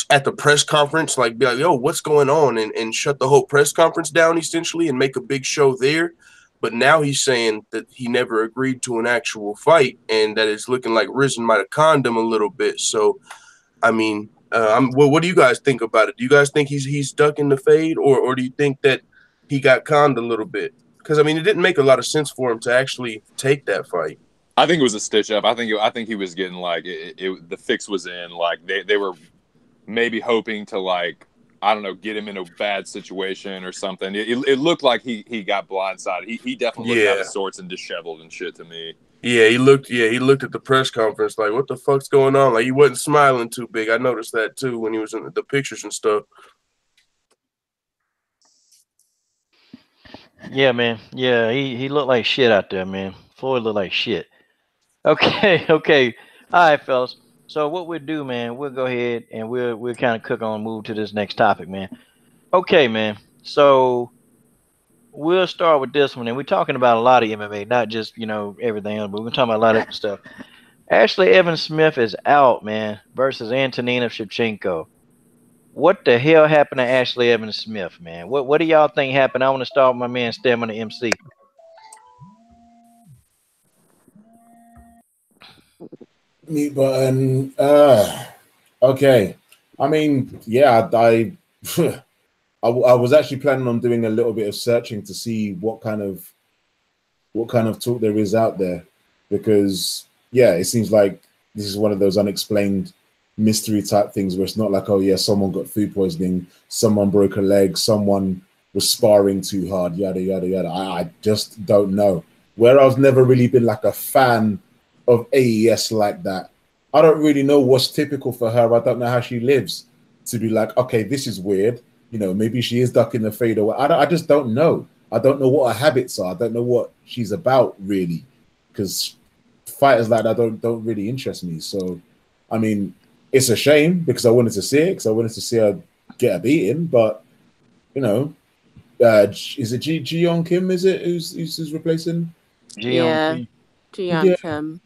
[SPEAKER 10] at the press conference like be like, yo, what's going on, and shut the whole press conference down essentially and make a big show there. But now he's saying that he never agreed to an actual fight and that it's looking like Rizin might have conned him a little bit. So I mean, what do you guys think about it? Do you guys think he's ducking the fade, or do you think that he got conned a little bit? Because I mean, it didn't make a lot of sense for him to actually take that fight.
[SPEAKER 7] I think it was a stitch up. I think he was getting like the fix was in. Like they were maybe hoping to like I don't know get him in a bad situation or something. It looked like he got blindsided. He definitely looked out of sorts and disheveled and shit to me.
[SPEAKER 10] Yeah, he looked at the press conference like, what the fuck's going on? Like he wasn't smiling too big. I noticed that too when he was in the pictures and stuff.
[SPEAKER 1] Yeah, man. Yeah, he looked like shit out there, man. Floyd looked like shit. Okay, okay. All right, fellas. So what we'll do, man, we'll go ahead and we'll kind of cook on and move to this next topic, man. Okay, man. So we'll start with this one, and we're talking about a lot of MMA, not just everything else, but we're talking about a lot of stuff. Ashley Evans Smith is out, man, versus Antonina Shevchenko. What the hell happened to Ashley Evans Smith, man? What do y'all think happened? I want to start with my man Stem on the MC.
[SPEAKER 3] Mute button. Okay. I mean, yeah, I was actually planning on doing a little bit of searching to see what kind of talk there is out there, because yeah, it seems like this is one of those unexplained mystery type things where it's not like, oh yeah, someone got food poisoning, someone broke a leg, someone was sparring too hard, yada yada yada. I just don't know. Where I've never really been like a fan of AES like that. I don't really know what's typical for her. I don't know how she lives to be like, okay, this is weird. Maybe she is ducking the fade away. I just don't know. I don't know what her habits are. I don't know what she's about really, because fighters like that don't really interest me. So, I mean, it's a shame because I wanted to see it, because I wanted to see her get a beating. But is it Ji-Yeon Kim? Is it who's replacing?
[SPEAKER 8] Yeah, Ji-Yeon Kim.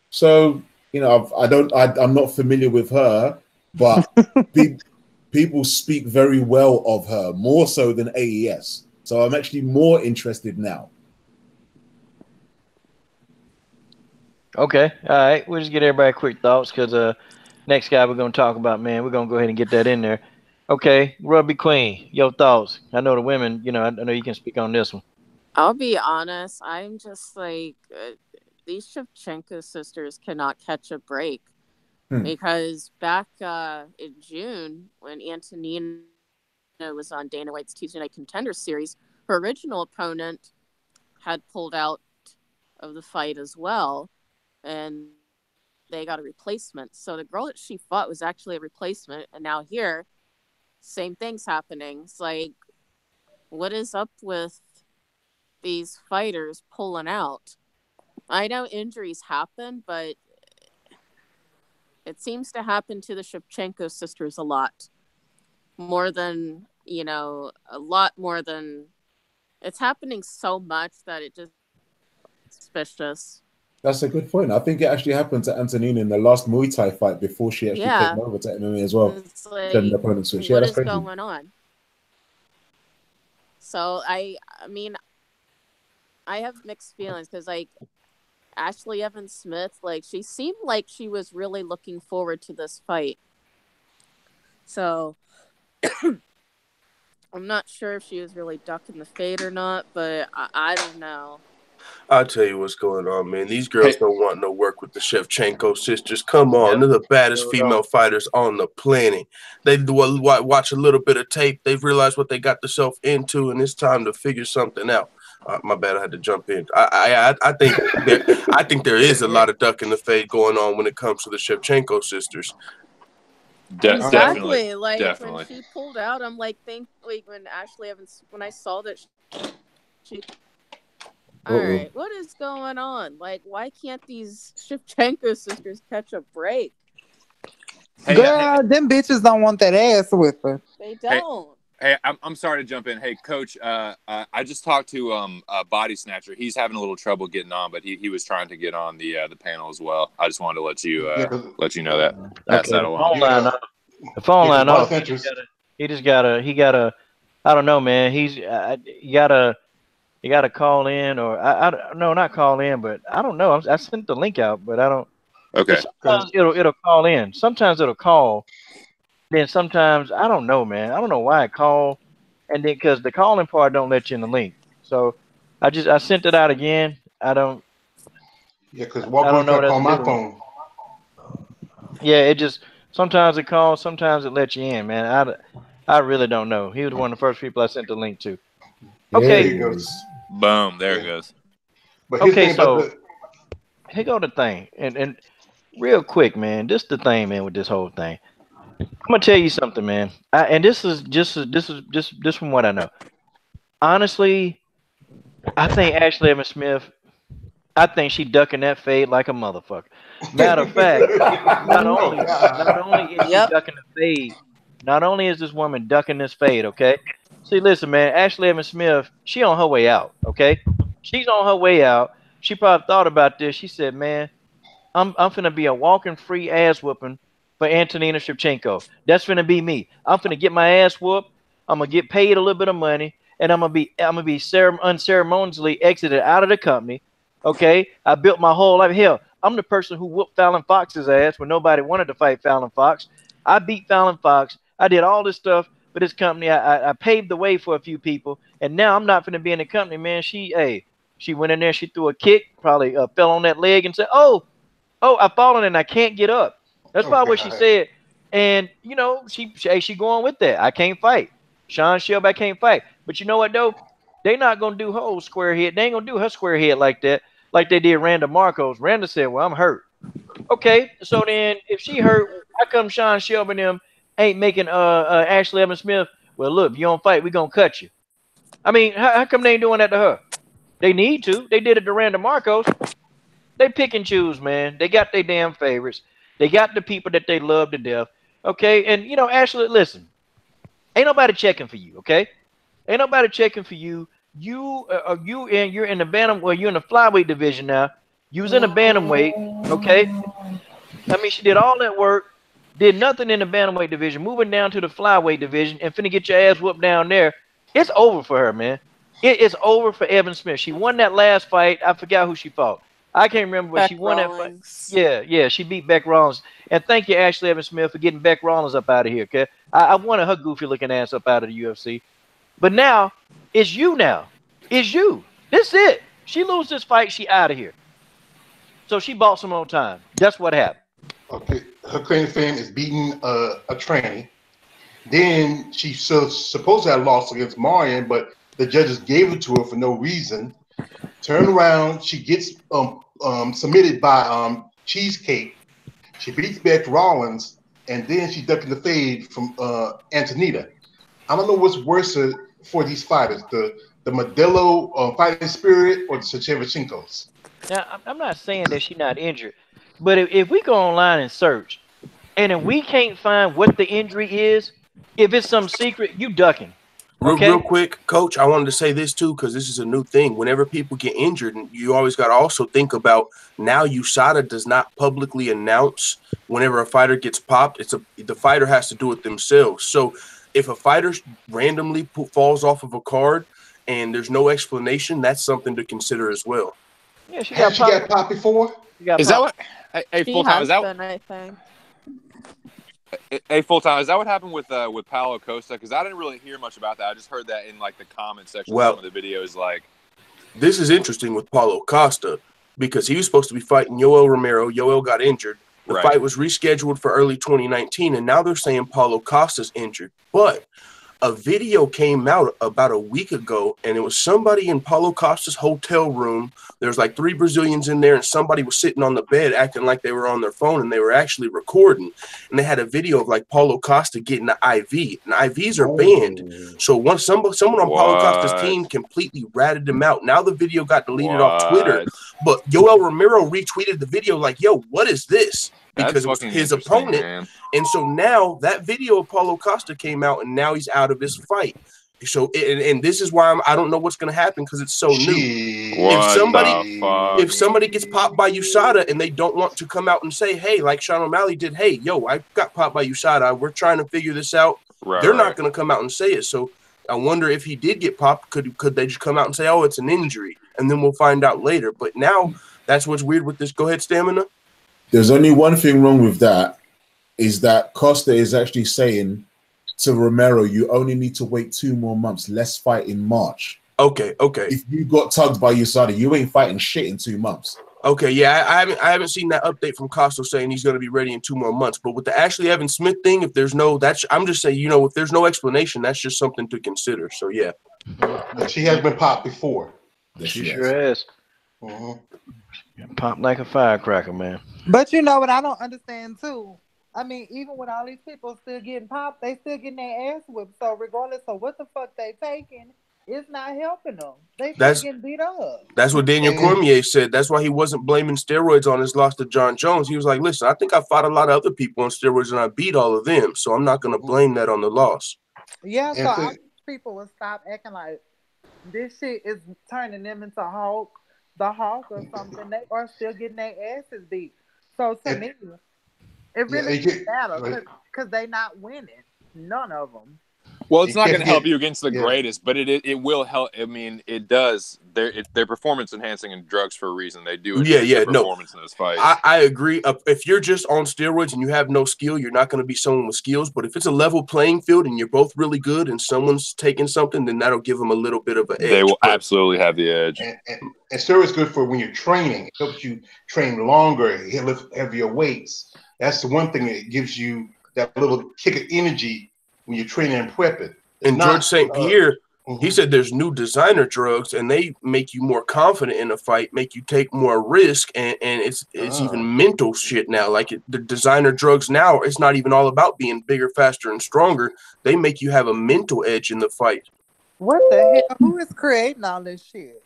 [SPEAKER 3] So I'm not familiar with her, but people speak very well of her, more so than AES. So I'm actually more interested now.
[SPEAKER 1] Okay, all right. We'll just get everybody quick thoughts, because next guy we're gonna talk about, man, we're gonna go ahead and get that in there. Okay, Rugby Queen, your thoughts. I know the women, I know you can speak on this one.
[SPEAKER 8] I'll be honest. I'm just like these Shevchenko sisters cannot catch a break. Because back in June, when Antonina was on Dana White's Tuesday Night Contender Series, her original opponent had pulled out of the fight as well, and they got a replacement. So the girl that she fought was actually a replacement, and now here same thing's happening. It's like, what is up with these fighters pulling out? I know injuries happen, but it seems to happen to the Shevchenko sisters a lot. More than, a lot more than... It's happening so much that it just... suspicious.
[SPEAKER 3] That's a good point. I think it actually happened to Antonina in the last Muay Thai fight before she actually came over to MMA as well.
[SPEAKER 8] It's like,
[SPEAKER 3] An opponent switch. Yeah,
[SPEAKER 8] what
[SPEAKER 3] that's
[SPEAKER 8] is
[SPEAKER 3] crazy.
[SPEAKER 8] going on? So, I mean, I have mixed feelings because, like, Ashley Evans Smith, like, she seemed like she was really looking forward to this fight. So, I'm not sure if she was really ducking the fade or not, but I don't know.
[SPEAKER 10] I'll tell you what's going on, man. These girls don't want no work with the Shevchenko sisters. Come on. They're the baddest female fighters on the planet. They watch a little bit of tape. They've realized what they got themselves into, and it's time to figure something out. My bad, I had to jump in. I think there is a lot of duck in the fade going on when it comes to the Shevchenko sisters.
[SPEAKER 8] Exactly. Like,
[SPEAKER 7] definitely.
[SPEAKER 8] When she pulled out, I'm like, when Ashley Evans, when I saw that she... All right, what is going on? Like, why can't these Shevchenko sisters catch a break?
[SPEAKER 4] Girl, them bitches don't want that ass whipping.
[SPEAKER 8] They don't.
[SPEAKER 7] Hey, I'm sorry to jump in. Hey, Coach, I just talked to Body Snatcher. He's having a little trouble getting on, but he was trying to get on the panel as well. I just wanted to let you know that. Pass that along.
[SPEAKER 1] The phone line off. He gotta. I don't know, man. You gotta call in, or no, not call in, but I don't know. I sent the link out, but I don't.
[SPEAKER 7] Okay.
[SPEAKER 1] Sometimes it'll call in. Sometimes it'll call. Then sometimes I don't know, man. I don't know why it called, and then because the calling part don't let you in the link. So I sent it out again. I don't.
[SPEAKER 2] Yeah, because Walker tried to call my phone.
[SPEAKER 1] Yeah, it just sometimes it calls, sometimes it lets you in, man. I really don't know. He was one of the first people I sent the link to. Okay.
[SPEAKER 2] There he goes.
[SPEAKER 7] Boom. There it goes.
[SPEAKER 2] But
[SPEAKER 1] okay, so here go the thing, and real quick, man. This the thing, man, with this whole thing. I'm gonna tell you something, man. And this is just from what I know. Honestly, I think Ashley Evans Smith. I think she ducking that fade like a motherfucker. Matter of fact, not only is she ducking the fade, not only is this woman ducking this fade, okay? See, listen, man, Ashley Evans Smith, she on her way out, okay? She's on her way out. She probably thought about this. She said, man, I'm finna be a walking free ass whooping for Antonina Shevchenko. That's finna be me. I'm finna get my ass whooped. I'm gonna get paid a little bit of money, and I'm gonna be unceremoniously exited out of the company. Okay, I built my whole life. Hell, I'm the person who whooped Fallon Fox's ass when nobody wanted to fight Fallon Fox. I beat Fallon Fox. I did all this stuff for this company. I paved the way for a few people, and now I'm not finna be in the company, man. She went in there, she threw a kick, probably fell on that leg and said, oh, I've fallen and I can't get up. That's probably what she said. And, you know, she going with that. I can't fight. Sean Shelby, I can't fight. But you know what, though? They not going to do her old square head. They ain't going to do her square head like that, like they did Randa Marcos. Randa said, well, I'm hurt. Okay, so then if she hurt, how come Sean Shelby and them ain't making Ashley Evans Smith, well, look, if you don't fight, we're going to cut you. I mean, how come they ain't doing that to her? They need to. They did it to Randa Marcos. They pick and choose, man. They got their damn favorites. They got the people that they love to death. Okay, and, you know, Ashley, listen. Ain't nobody checking for you, okay? Ain't nobody checking for you. You're in the you're in the flyweight division now. You was in the bantamweight, okay? I mean, she did all that work, did nothing in the bantamweight division, moving down to the flyweight division and finna get your ass whooped down there. It's over for her, man. It's over for Evan Smith. She won that last fight. I forgot who she fought. I can't remember, but she won that fight. Yeah, she beat Beck Rollins. And thank you, Ashley Evans Smith, for getting Beck Rollins up out of here, okay? I wanted her goofy-looking ass up out of the UFC. But now, it's you now. It's you. This is it. She loses this fight, she out of here. So she bought some more time. That's what happened.
[SPEAKER 2] Okay, her claim to fame is beating a tranny. Then she supposed to have lost against Marion, but the judges gave it to her for no reason. Turn around, she gets submitted by Cheesecake. She beats Beck Rollins, and then she ducked in the fade from Antonita. I don't know what's worse for these fighters, the Modelo fighting spirit or the Shevchenkos.
[SPEAKER 1] Now, I'm not saying that she's not injured, but if we go online and search, and if we can't find what the injury is, if it's some secret, you ducking. Okay.
[SPEAKER 10] Real quick, Coach, I wanted to say this too, because this is a new thing. Whenever people get injured, you always got to also think about now USADA does not publicly announce whenever a fighter gets popped. The fighter has to do it themselves. So if a fighter randomly falls off of a card and there's no explanation, that's something to consider as well.
[SPEAKER 1] Yeah, she
[SPEAKER 2] got popped before?
[SPEAKER 7] Is that what? Hey, full time. Is that?
[SPEAKER 8] I think.
[SPEAKER 7] Hey, full time. Is that what happened with Paulo Costa? Because I didn't really hear much about that. I just heard that in like the comment section of some of the videos. Like,
[SPEAKER 10] this is interesting with Paulo Costa because he was supposed to be fighting Yoel Romero. Yoel got injured. The fight was rescheduled for early 2019, and now they're saying Paulo Costa's injured. But a video came out about a week ago, and it was somebody in Paulo Costa's hotel room. There's like 3 Brazilians in there, and somebody was sitting on the bed acting like they were on their phone, and they were actually recording. And they had a video of like Paulo Costa getting an IV, and IVs are banned. So once someone on Paulo Costa's team completely ratted him out. Now the video got deleted off Twitter, but Yoel Romero retweeted the video like, "Yo, what is this?" Because it was his opponent. Man. And so now that video of Paulo Costa came out, and now he's out of his fight. So, and this is why I don't know what's going to happen because it's so new. If somebody gets popped by USADA and they don't want to come out and say, hey, like Sean O'Malley did, hey, yo, I got popped by USADA. We're trying to figure this out. They're not going to come out and say it. So I wonder if he did get popped, could they just come out and say, oh, it's an injury? And then we'll find out later. But now that's what's weird with this. Go ahead, Stamina.
[SPEAKER 3] There's only one thing wrong with that, is that Costa is actually saying to Romero, you only need to wait 2 more months. Let's fight in March.
[SPEAKER 10] Okay.
[SPEAKER 3] If you got tugged by USADA, you ain't fighting shit in 2 months.
[SPEAKER 10] Okay, yeah, I haven't seen that update from Costa saying he's going to be ready in 2 more months. But with the Ashley Evans Smith thing, if there's no, I'm just saying, if there's no explanation, that's just something to consider. So yeah,
[SPEAKER 2] she has been popped before.
[SPEAKER 1] She sure has. Popped like a firecracker, man.
[SPEAKER 4] But you know what I don't understand too? I mean, even with all these people still getting popped, they still getting their ass whipped. So regardless of what the fuck they taking, it's not helping them. They still getting beat up.
[SPEAKER 10] That's what Daniel Cormier said. That's why he wasn't blaming steroids on his loss to John Jones. He was like, listen, I think I fought a lot of other people on steroids and I beat all of them. So I'm not going to blame that on the loss.
[SPEAKER 4] Yeah, so I wish people would stop acting like this shit is turning them into the Hulk or something. They are still getting their asses beat. So to me, it really doesn't matter because they not winning. None of them.
[SPEAKER 7] Well, it's not going to help you against the greatest, but it will help. I mean, it does. They're performance enhancing and drugs for a reason. They do. Performance in this fight.
[SPEAKER 10] I agree. If you're just on steroids and you have no skill, you're not going to be someone with skills. But if it's a level playing field and you're both really good and someone's taking something, then that'll give them a little bit of an edge.
[SPEAKER 7] They will absolutely have the edge.
[SPEAKER 2] And steroids good for when you're training. It helps you train longer, lift heavier weights. That's the one thing that gives you that little kick of energy when you're training and prepping.
[SPEAKER 10] And George St. Pierre, he said there's new designer drugs and they make you more confident in a fight, make you take more risk, and it's even mental shit now. Like the designer drugs now, it's not even all about being bigger, faster, and stronger. They make you have a mental edge in the fight.
[SPEAKER 4] What the hell? Who is creating all this shit?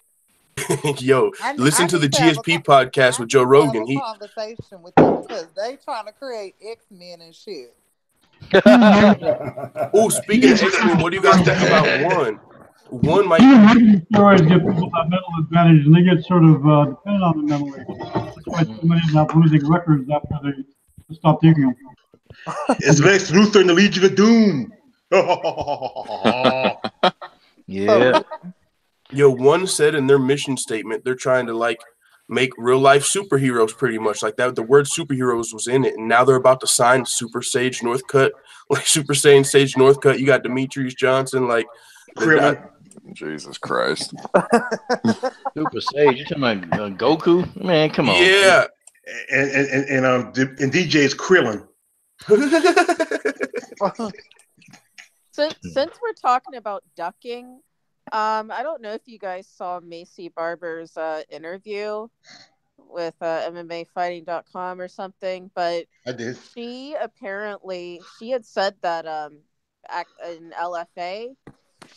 [SPEAKER 10] Yo, listen to the GSP podcast with Joe Rogan.
[SPEAKER 4] He conversation with them because they trying to create X-Men and shit.
[SPEAKER 10] Oh, speaking of X-Men, what do you guys think about one? One might.
[SPEAKER 6] Steroids give people that mental advantage, and they get sort of dependent on the mental age. That's why so many end up losing records after they stop taking them.
[SPEAKER 2] It's Lex Luthor in the Legion of Doom.
[SPEAKER 1] Yeah.
[SPEAKER 10] Yo, one said in their mission statement, they're trying to make real life superheroes pretty much like that. The word superheroes was in it, and now they're about to sign Super Sage Northcutt, like Super Saiyan Sage Northcutt. You got Demetrius Johnson,
[SPEAKER 7] Jesus Christ.
[SPEAKER 1] Super Sage, you talking about Goku? Man, come on.
[SPEAKER 10] Yeah,
[SPEAKER 2] and DJ's Krillin.
[SPEAKER 8] Since we're talking about ducking. I don't know if you guys saw Macy Barber's interview with MMAfighting.com or something, but
[SPEAKER 2] I did.
[SPEAKER 8] she had said that in LFA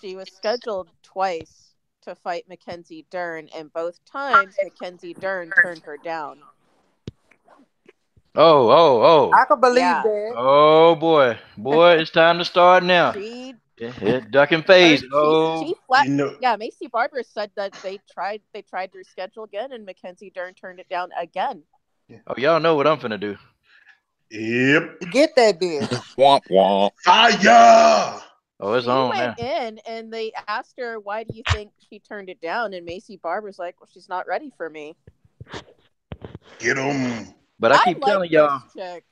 [SPEAKER 8] she was scheduled twice to fight Mackenzie Dern, and both times Mackenzie Dern turned her down.
[SPEAKER 1] Oh.
[SPEAKER 4] I can believe
[SPEAKER 8] Yeah.
[SPEAKER 4] that.
[SPEAKER 1] Oh boy, it's time to start now. Duck and phase.
[SPEAKER 8] She flat.
[SPEAKER 2] You know,
[SPEAKER 8] Yeah, Macy Barber said that they tried to reschedule again, and Mackenzie Dern turned it down again.
[SPEAKER 1] Oh, y'all know what I'm finna do.
[SPEAKER 2] yep.
[SPEAKER 4] Get that bitch.
[SPEAKER 7] Womp womp.
[SPEAKER 2] Fire!
[SPEAKER 1] Oh, it's
[SPEAKER 8] She
[SPEAKER 1] on now.
[SPEAKER 8] went in, and they asked her, "Why do you think she turned it down?" And Macy Barber's like, "Well, she's not ready for me."
[SPEAKER 2] Get them.
[SPEAKER 1] But I keep telling y'all.
[SPEAKER 8] This chick.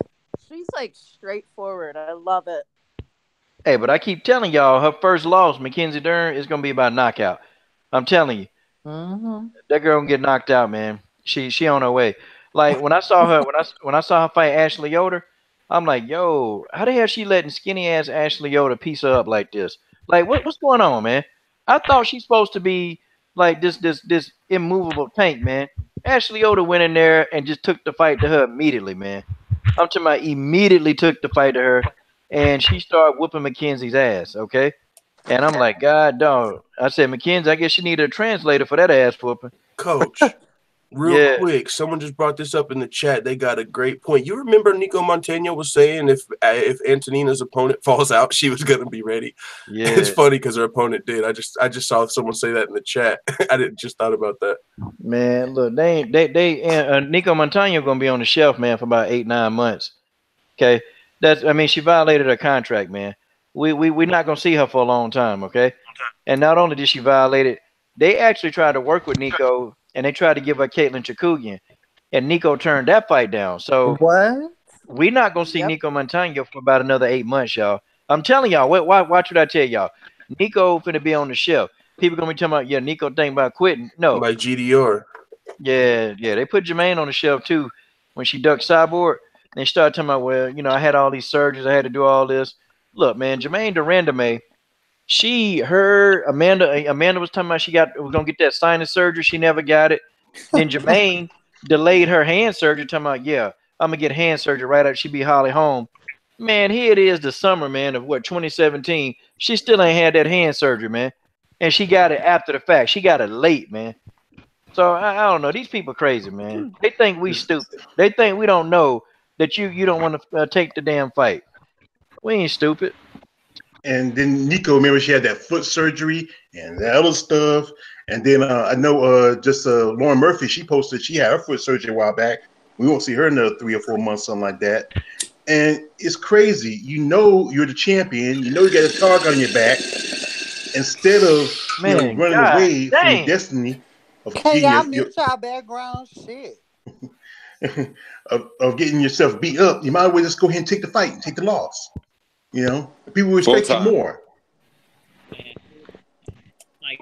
[SPEAKER 8] She's like straightforward. I love it.
[SPEAKER 1] Hey, but I keep telling y'all, her first loss, Mackenzie Dern, is gonna be by knockout. I'm telling you, that girl gonna get knocked out, man. She on her way. Like when I saw her, when I saw her fight Ashley Yoder, I'm like, yo, how the hell she letting skinny ass Ashley Yoder piece her up like this? Like, what's going on, man? I thought she's supposed to be like this immovable tank, man. Ashley Yoder went in there and just took the fight to her immediately, man. I'm talking about immediately took the fight to her, and she started whooping Mackenzie's ass, okay? And I'm like, God, dog. I said, Mackenzie, I guess she needed a translator for that ass whooping.
[SPEAKER 10] Coach, real quick, someone just brought this up in the chat. They got a great point. You remember Nico Montano was saying if Antonina's opponent falls out, she was gonna be ready.
[SPEAKER 1] Yeah,
[SPEAKER 10] it's funny because her opponent did. I just saw someone say that in the chat. I didn't just thought about that.
[SPEAKER 1] Man, look, Nico Montano gonna be on the shelf, man, for about 8-9 months. Okay, she violated her contract, man. We're not gonna see her for a long time, okay? And not only did she violate it, they actually tried to work with Nico, and they tried to give her Caitlin Chikugian, and Nico turned that fight down. So
[SPEAKER 4] What?
[SPEAKER 1] we're not gonna see Nico Montano for about another 8 months, y'all. I'm telling y'all. Watch what I tell y'all. Nico finna be on the shelf. People gonna be talking about, yeah, Nico thinking about quitting. No,
[SPEAKER 10] like GDR.
[SPEAKER 1] Yeah. They put Jermaine on the shelf too when she ducked Cyborg. They started talking about, well, I had all these surgeries, I had to do all this. Look, man, Jermaine Durandame, she heard Amanda was talking about was gonna get that sinus surgery. She never got it. Then Jermaine delayed her hand surgery, talking about, yeah, I'm gonna get hand surgery right after she be Holly home. Man, here it is, the summer, man, of 2017. She still ain't had that hand surgery, man. And she got it after the fact. She got it late, man. So I don't know. These people crazy, man. They think we stupid. They think we don't know that you don't want to take the damn fight. We ain't stupid.
[SPEAKER 2] And then Nico, remember she had that foot surgery and that other stuff. And then I know Lauren Murphy, she posted she had her foot surgery a while back. We won't see her in another 3 or 4 months, something like that. And it's crazy. You know you're the champion. You know you got a target on your back. Instead of running away from your destiny of
[SPEAKER 4] Can y'all mute y'all background shit?
[SPEAKER 2] of getting yourself beat up, you might as well just go ahead and take the fight and take the loss. People respect you more.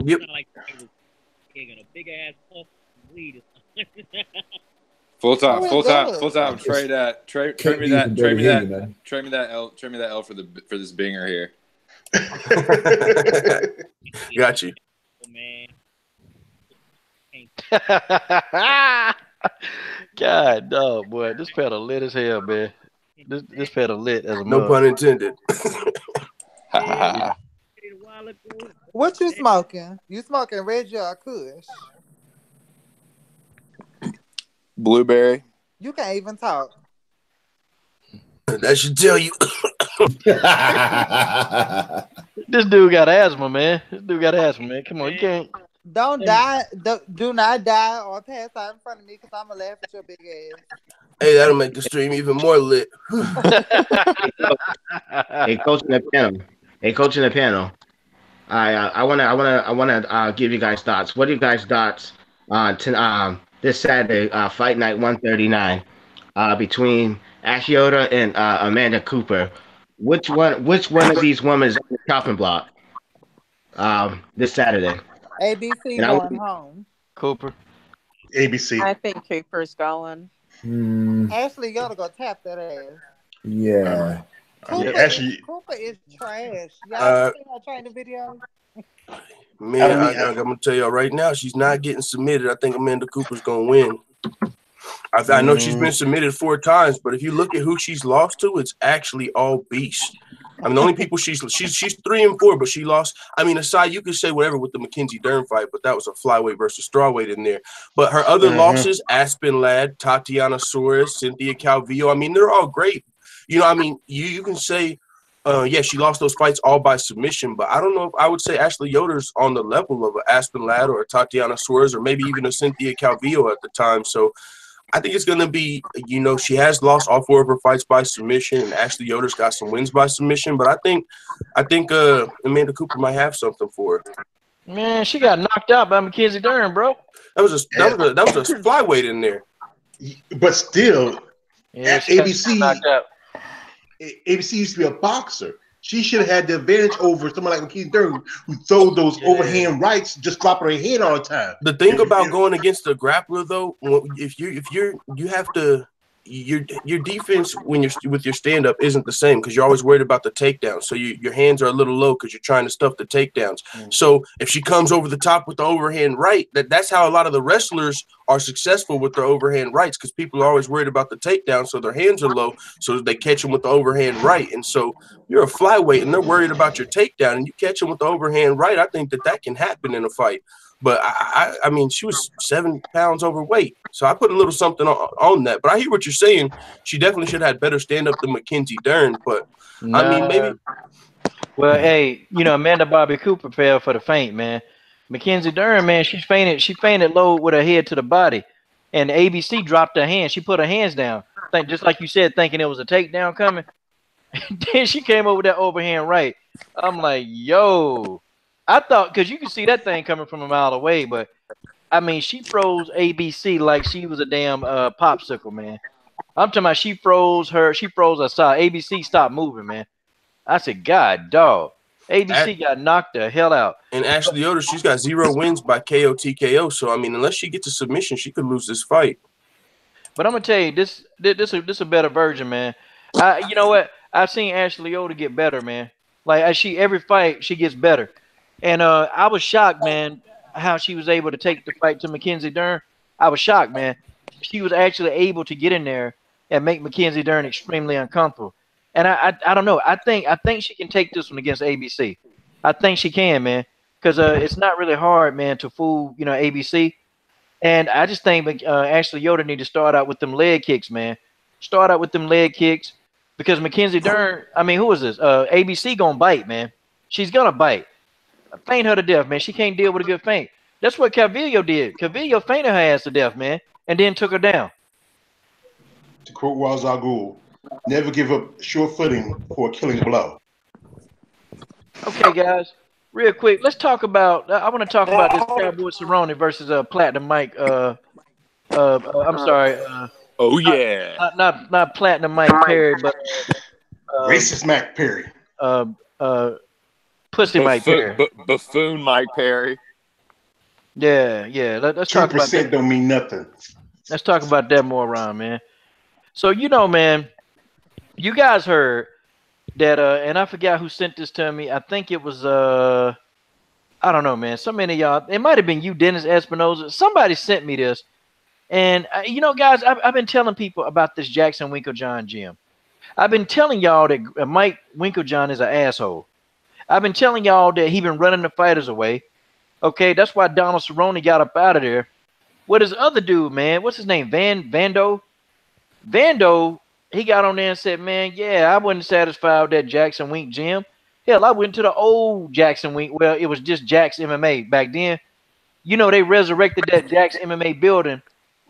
[SPEAKER 10] Yep.
[SPEAKER 11] Big ass weed.
[SPEAKER 7] Full time. Trade me that L for this binger here.
[SPEAKER 10] Got you.
[SPEAKER 1] God, dog, boy, this pedal lit as hell, man. This pedal lit as a
[SPEAKER 10] no pun intended.
[SPEAKER 4] What you smoking? You smoking Reggie or Kush?
[SPEAKER 7] Blueberry.
[SPEAKER 4] You can't even talk.
[SPEAKER 10] That should tell you.
[SPEAKER 1] This dude got asthma, man. Come on, you can't.
[SPEAKER 4] Don't die. Do not die or pass out in front of me because I'm going to laugh at your big ass.
[SPEAKER 10] Hey, that'll make the stream even more lit.
[SPEAKER 9] Hey, coaching the panel. I wanna give you guys thoughts. What are you guys' thoughts on this Saturday, fight night 139, between Ashley Yoder and Amanda Cooper? Which one of these women is on the chopping block this Saturday?
[SPEAKER 4] ABC going home.
[SPEAKER 1] Cooper.
[SPEAKER 2] ABC.
[SPEAKER 8] I think Cooper's going.
[SPEAKER 4] Ashley Yoder go tap that ass.
[SPEAKER 3] Yeah.
[SPEAKER 4] Cooper is trash. Y'all seen her training video?
[SPEAKER 10] Man, I'm gonna tell y'all right now, she's not getting submitted. I think Amanda Cooper's gonna win. I know she's been submitted 4 times, but if you look at who she's lost to, it's actually all beasts. I mean, the only people she's 3-4, but she lost. I mean, aside, you could say whatever with the Mackenzie Dern fight, but that was a flyweight versus strawweight in there. But her other losses, Aspen Ladd, Tatiana Suarez, Cynthia Calvillo, I mean, they're all great. You know, I mean, you can say, yeah, she lost those fights all by submission, but I don't know if I would say Ashley Yoder's on the level of an Aspen Ladd or a Tatiana Suarez or maybe even a Cynthia Calvillo at the time. So I think it's going to be, you know, she has lost all 4 of her fights by submission, and Ashley Yoder's got some wins by submission. But I think Amanda Cooper might have something for her.
[SPEAKER 1] Man, she got knocked out by Mackenzie Dern, bro.
[SPEAKER 10] That was a flyweight in there.
[SPEAKER 2] But still,
[SPEAKER 1] Yeah,
[SPEAKER 2] ABC
[SPEAKER 1] knocked out.
[SPEAKER 2] ABC used to be a boxer. She should have had the advantage over someone like Mackenzie Dern, who throw those overhand rights, just dropping her head all the time.
[SPEAKER 10] The thing about going against a grappler, though, if you have to, your defense when you're with your stand up isn't the same because you're always worried about the takedown. So your hands are a little low because you're trying to stuff the takedowns. So if she comes over the top with the overhand right, that's how a lot of the wrestlers are successful with their overhand rights because people are always worried about the takedown, so their hands are low, so they catch them with the overhand right. And so you're a flyweight, and they're worried about your takedown, and you catch them with the overhand right. I think that can happen in a fight. But I mean, she was 7 pounds overweight, so I put a little something on that. But I hear what you're saying. She definitely should have had better stand up than Mackenzie Dern. But I mean, maybe.
[SPEAKER 1] Well, hey, you know, Amanda Bobby Cooper fell for the feint, man. Mackenzie Dern, man, she fainted low with her head to the body, and ABC dropped her hand. She put her hands down, just like you said, thinking it was a takedown coming. Then she came over that overhand right. I'm like, yo. I thought, because you can see that thing coming from a mile away, but I mean, she froze ABC like she was a damn popsicle, man. I'm talking about she froze her side. ABC stopped moving, man. I said, God, dog. ABC got knocked the hell out.
[SPEAKER 10] And Ashley Yoder, she's got 0 wins by KO TKO. So I mean, unless she gets a submission, she could lose this fight.
[SPEAKER 1] But I'm gonna tell you, this a better version, man. You know what? I've seen Ashley Yoder get better, man. Like every fight she gets better. And I was shocked, man, how she was able to take the fight to Mackenzie Dern. I was shocked, man. She was actually able to get in there and make Mackenzie Dern extremely uncomfortable. And I don't know. I think she can take this one against ABC. I think she can, man, because it's not really hard, man, to fool, you know, ABC. And I just think Ashley Yoder need to start out with them leg kicks, man. Start out with them leg kicks because Mackenzie Dern. I mean, who is this? ABC gonna bite, man. She's gonna bite. Feint her to death, man. She can't deal with a good feint. That's what Calvillo did. Calvillo fainted her ass to death, man, and then took her down.
[SPEAKER 2] To quote Ra's al Ghul, never give up sure footing for a killing blow.
[SPEAKER 1] Okay, guys, real quick, let's talk about. I want to talk about this Cowboy Cerrone versus Platinum Mike. I'm sorry.
[SPEAKER 7] Oh yeah.
[SPEAKER 1] Not Platinum Mike Perry, but
[SPEAKER 2] racist Mac Perry.
[SPEAKER 1] Pussy Mike Perry.
[SPEAKER 7] Buffoon Mike Perry.
[SPEAKER 1] Yeah. Let's talk about that.
[SPEAKER 2] 2% don't mean nothing.
[SPEAKER 1] Let's talk about that more around, man. So, you know, man, you guys heard that, and I forgot who sent this to me. I think it was, I don't know, man. So many of y'all, it might have been you, Dennis Espinoza. Somebody sent me this. And, you know, guys, I've been telling people about this Jackson Winklejohn gym. I've been telling y'all that Mike Winklejohn is an asshole. I've been telling y'all that he been running the fighters away. Okay, that's why Donald Cerrone got up out of there. What is other dude, man? What's his name? Vando, he got on there and said, man, yeah, I wasn't satisfied with that Jackson Wink gym. Hell, I went to the old Jackson Wink. Well, it was just Jack's MMA back then. You know, they resurrected that Jack's MMA building.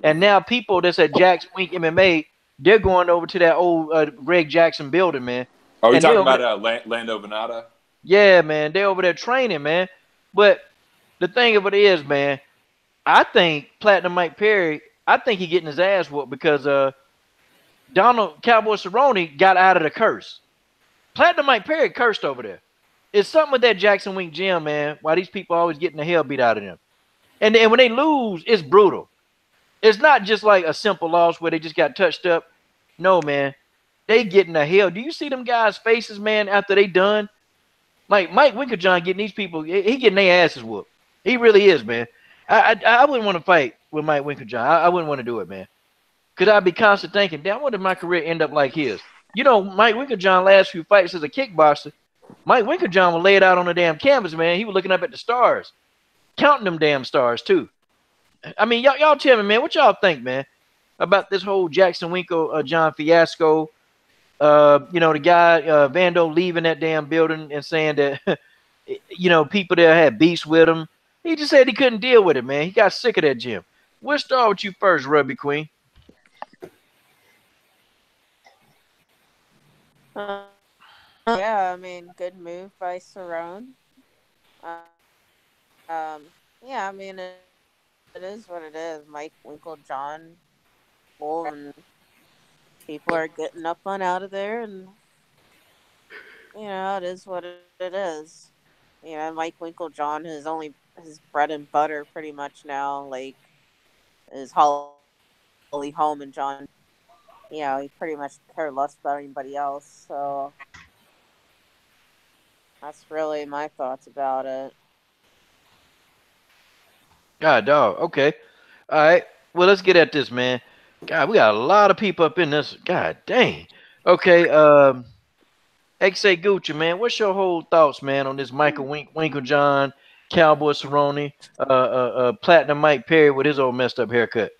[SPEAKER 1] And now people that's at Jack's Wink MMA, they're going over to that old Greg Jackson building, man.
[SPEAKER 7] Are you talking about Lando Venata?
[SPEAKER 1] Yeah, man, they're over there training, man. But the thing of it is, man, I think Platinum Mike Perry, I think he getting his ass whooped because Donald Cowboy Cerrone got out of the curse. Platinum Mike Perry cursed over there. It's something with that Jackson Wink gym, man, why these people always getting the hell beat out of them. And when they lose, it's brutal. It's not just like a simple loss where they just got touched up. No, man, they getting the hell. Do you see them guys' faces, man, after they done? Like Mike Winklejohn getting these people, he getting their asses whooped. He really is, man. I wouldn't want to fight with Mike Winklejohn. I wouldn't want to do it, man. Could I be constantly thinking, damn, what did my career end up like his? You know, Mike Winkeljohn last few fights as a kickboxer, Mike Winkeljohn was laid out on the damn canvas, man. He was looking up at the stars, counting them damn stars too. I mean, y'all tell me, man, what y'all think, man, about this whole Jackson Winkle John fiasco? You know, the guy Vando leaving that damn building and saying that you know, people there had beefs with him. He just said he couldn't deal with it, man. He got sick of that gym. We'll start with you first, Rugby Queen.
[SPEAKER 8] Yeah, I mean, good move by Cerrone. Yeah, I mean, it is what it is. Mike Winkeljohn, bull, and people are getting up on out of there, and you know, it is what it is. You know, Mike Winkeljohn is only his bread and butter pretty much now, like is Holly Holm and John. You know, he pretty much care less about anybody else. So that's really my thoughts about it.
[SPEAKER 1] God, dog. Okay. All right. Well, let's get at this, man. God, we got a lot of people up in this. God dang. Okay. XA Gucci, man. What's your whole thoughts, man, on this Michael Winkeljohn, Cowboy Cerrone, Platinum Mike Perry with his old messed up haircut?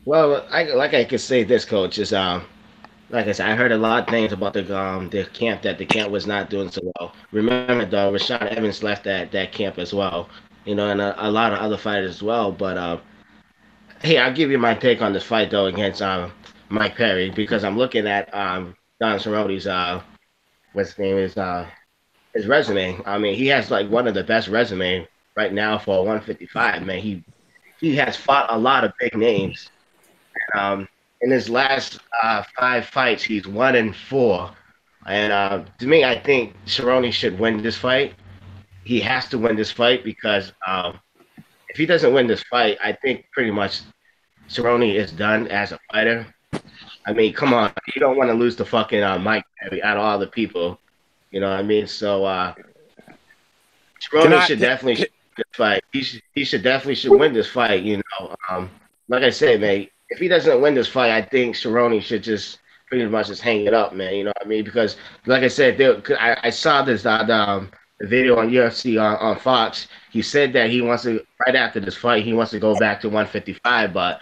[SPEAKER 9] Well, I could say this, coach, is like I said, I heard a lot of things about the camp, that the camp was not doing so well. Remember, though, Rashawn Evans left that camp as well, you know, and a lot of other fighters as well. But hey, I'll give you my take on this fight though against Mike Perry, because I'm looking at Don Cerrone's what's his name is his resume. I mean, he has like one of the best resume right now for 155. Man, he has fought a lot of big names. In his last 5 fights, he's 1-4. And to me, I think Cerrone should win this fight. He has to win this fight because if he doesn't win this fight, I think pretty much Cerrone is done as a fighter. I mean, come on, you don't want to lose to fucking Mike Perry out of all the people. You know what I mean? So Cerrone should definitely win this fight. He should definitely win this fight. You know, like I said, man, if he doesn't win this fight, I think Cerrone should just pretty much just hang it up, man. You know what I mean? Because, like I said, I saw this the video on UFC on Fox. He said that he wants to, right after this fight, he wants to go back to 155. But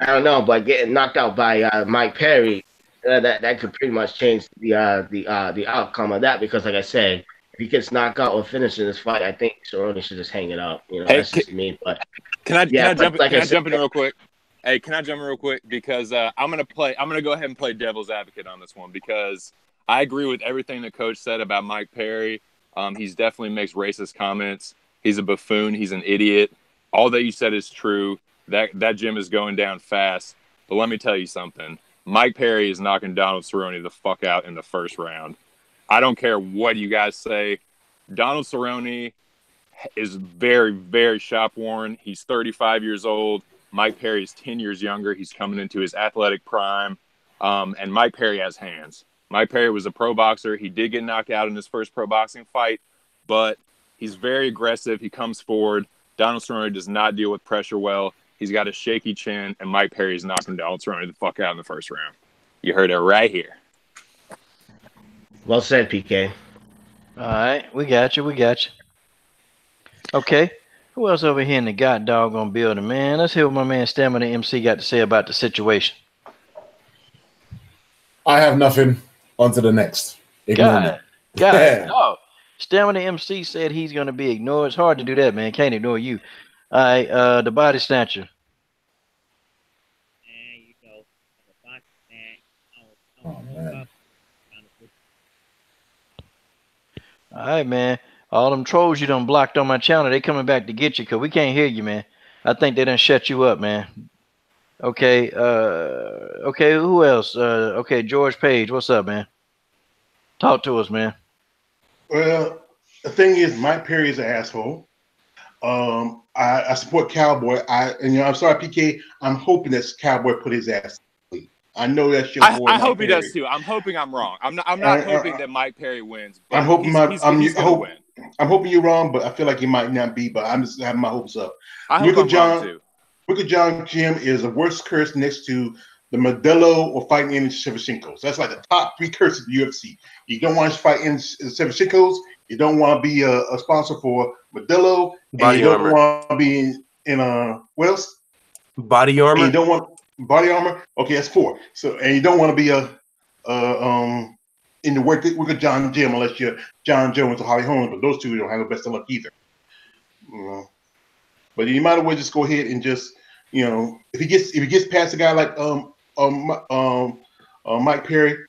[SPEAKER 9] I don't know. But getting knocked out by Mike Perry, that could pretty much change the outcome of that. Because, like I said, if he gets knocked out or finishes this fight, I think Cerrone should just hang it up. You know, that's just me. But
[SPEAKER 7] can I jump in real quick?
[SPEAKER 9] Hey,
[SPEAKER 7] can I jump in real quick? Because I'm gonna go ahead and play devil's advocate on this one, because I agree with everything the coach said about Mike Perry. He's definitely makes racist comments. He's a buffoon. He's an idiot. All that you said is true. That gym is going down fast. But let me tell you something. Mike Perry is knocking Donald Cerrone the fuck out in the first round. I don't care what you guys say. Donald Cerrone is very, very shop worn. He's 35 years old. Mike Perry is 10 years younger. He's coming into his athletic prime. And Mike Perry has hands. Mike Perry was a pro boxer. He did get knocked out in his first pro boxing fight, but he's very aggressive. He comes forward. Donald Cerrone does not deal with pressure well. He's got a shaky chin, and Mike Perry is knocking Donald Cerrone the fuck out in the first round. You heard it right here.
[SPEAKER 9] Well said, PK.
[SPEAKER 1] All right, we got you. Okay. Who else over here in the god doggone building, man? Let's hear what my man Stamina MC got to say about the situation.
[SPEAKER 3] I have nothing. On to the next.
[SPEAKER 1] God. Oh, Stamina MC said he's going to be ignored. It's hard to do that, man. Can't ignore you. All right, the body snatcher. All right, man. All them trolls you done blocked on my channel, they coming back to get you because we can't hear you, man. I think they done shut you up, man. Okay. Okay, who else? Okay, George Page, what's up, man? Talk to us, man.
[SPEAKER 2] Well, the thing is, Mike Perry is an asshole. I support Cowboy. I'm sorry, PK. I'm hoping that Cowboy put his ass. I know that's your boy.
[SPEAKER 7] I hope he does too. I'm hoping I'm wrong. I'm not hoping that Mike Perry wins. But
[SPEAKER 2] I'm hoping
[SPEAKER 7] he's gonna win.
[SPEAKER 2] I'm hoping you're wrong, but I feel like he might not be. But I'm just having my hopes up.
[SPEAKER 7] I hope I'm wrong too.
[SPEAKER 2] Wicked John Gym is the worst curse next to the Modelo or fighting in Shevchenko's. That's like the top 3 curses in the UFC. You don't want to fight in Shevchenko's. You don't want to be a sponsor for Modelo. And you don't want to be in what else?
[SPEAKER 10] Body armor.
[SPEAKER 2] And you don't want body armor. Okay, that's 4. So and you don't want to be in the Wicked John Gym unless you're John Jones or Holly Holmes. But those two don't have the best of luck either. You know. But you might as well just go ahead and just, you know, if he gets past a guy like Mike Perry,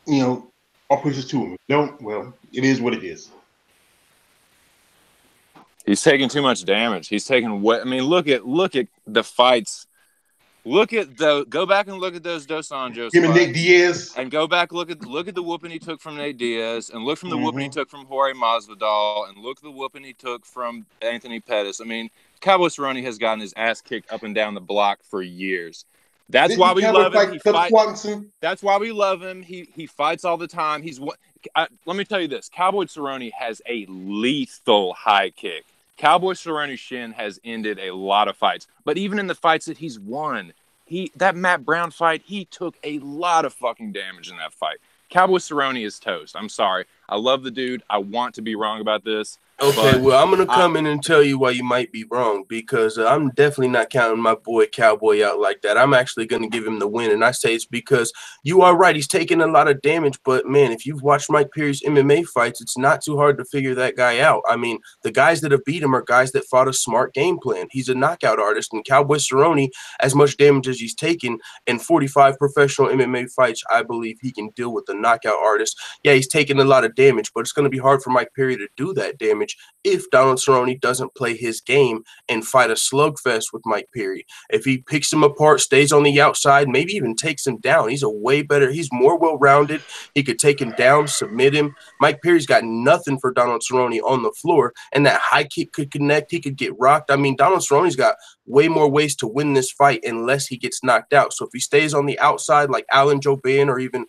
[SPEAKER 2] you know, all praises to him. Don't, well, it is what it is.
[SPEAKER 7] He's taking too much damage. He's taking what? I mean, look at the fights. Go back and look at those Dos Anjos
[SPEAKER 2] Him and Nate Diaz,
[SPEAKER 7] and go back look at the whooping he took from Nate Diaz, and look from the whooping he took from Jorge Masvidal, and look at the whooping he took from Anthony Pettis. I mean, Cowboy Cerrone has gotten his ass kicked up and down the block for years. That's why we love him. That's why we love him. He fights all the time. Let me tell you this: Cowboy Cerrone has a lethal high kick. Cowboy Cerrone's shin has ended a lot of fights, but even in the fights that he's won, that Matt Brown fight, he took a lot of fucking damage in that fight. Cowboy Cerrone is toast. I'm sorry. I love the dude. I want to be wrong about this.
[SPEAKER 10] Okay, well, I'm going to come in and tell you why you might be wrong, because I'm definitely not counting my boy Cowboy out like that. I'm actually going to give him the win, and I say it's because you are right. He's taking a lot of damage, but, man, if you've watched Mike Perry's MMA fights, it's not too hard to figure that guy out. I mean, the guys that have beat him are guys that fought a smart game plan. He's a knockout artist, and Cowboy Cerrone, as much damage as he's taken in 45 professional MMA fights, I believe he can deal with the knockout artist. Yeah, he's taking a lot of damage, but it's going to be hard for Mike Perry to do that damage if Donald Cerrone doesn't play his game and fight a slugfest with Mike Perry. If he picks him apart, stays on the outside, maybe even takes him down, he's more well-rounded. He could take him down, submit him. Mike Perry's got nothing for Donald Cerrone on the floor, and that high kick could connect. He could get rocked. I mean, Donald Cerrone's got way more ways to win this fight unless he gets knocked out. So if he stays on the outside like Alan Jouban or even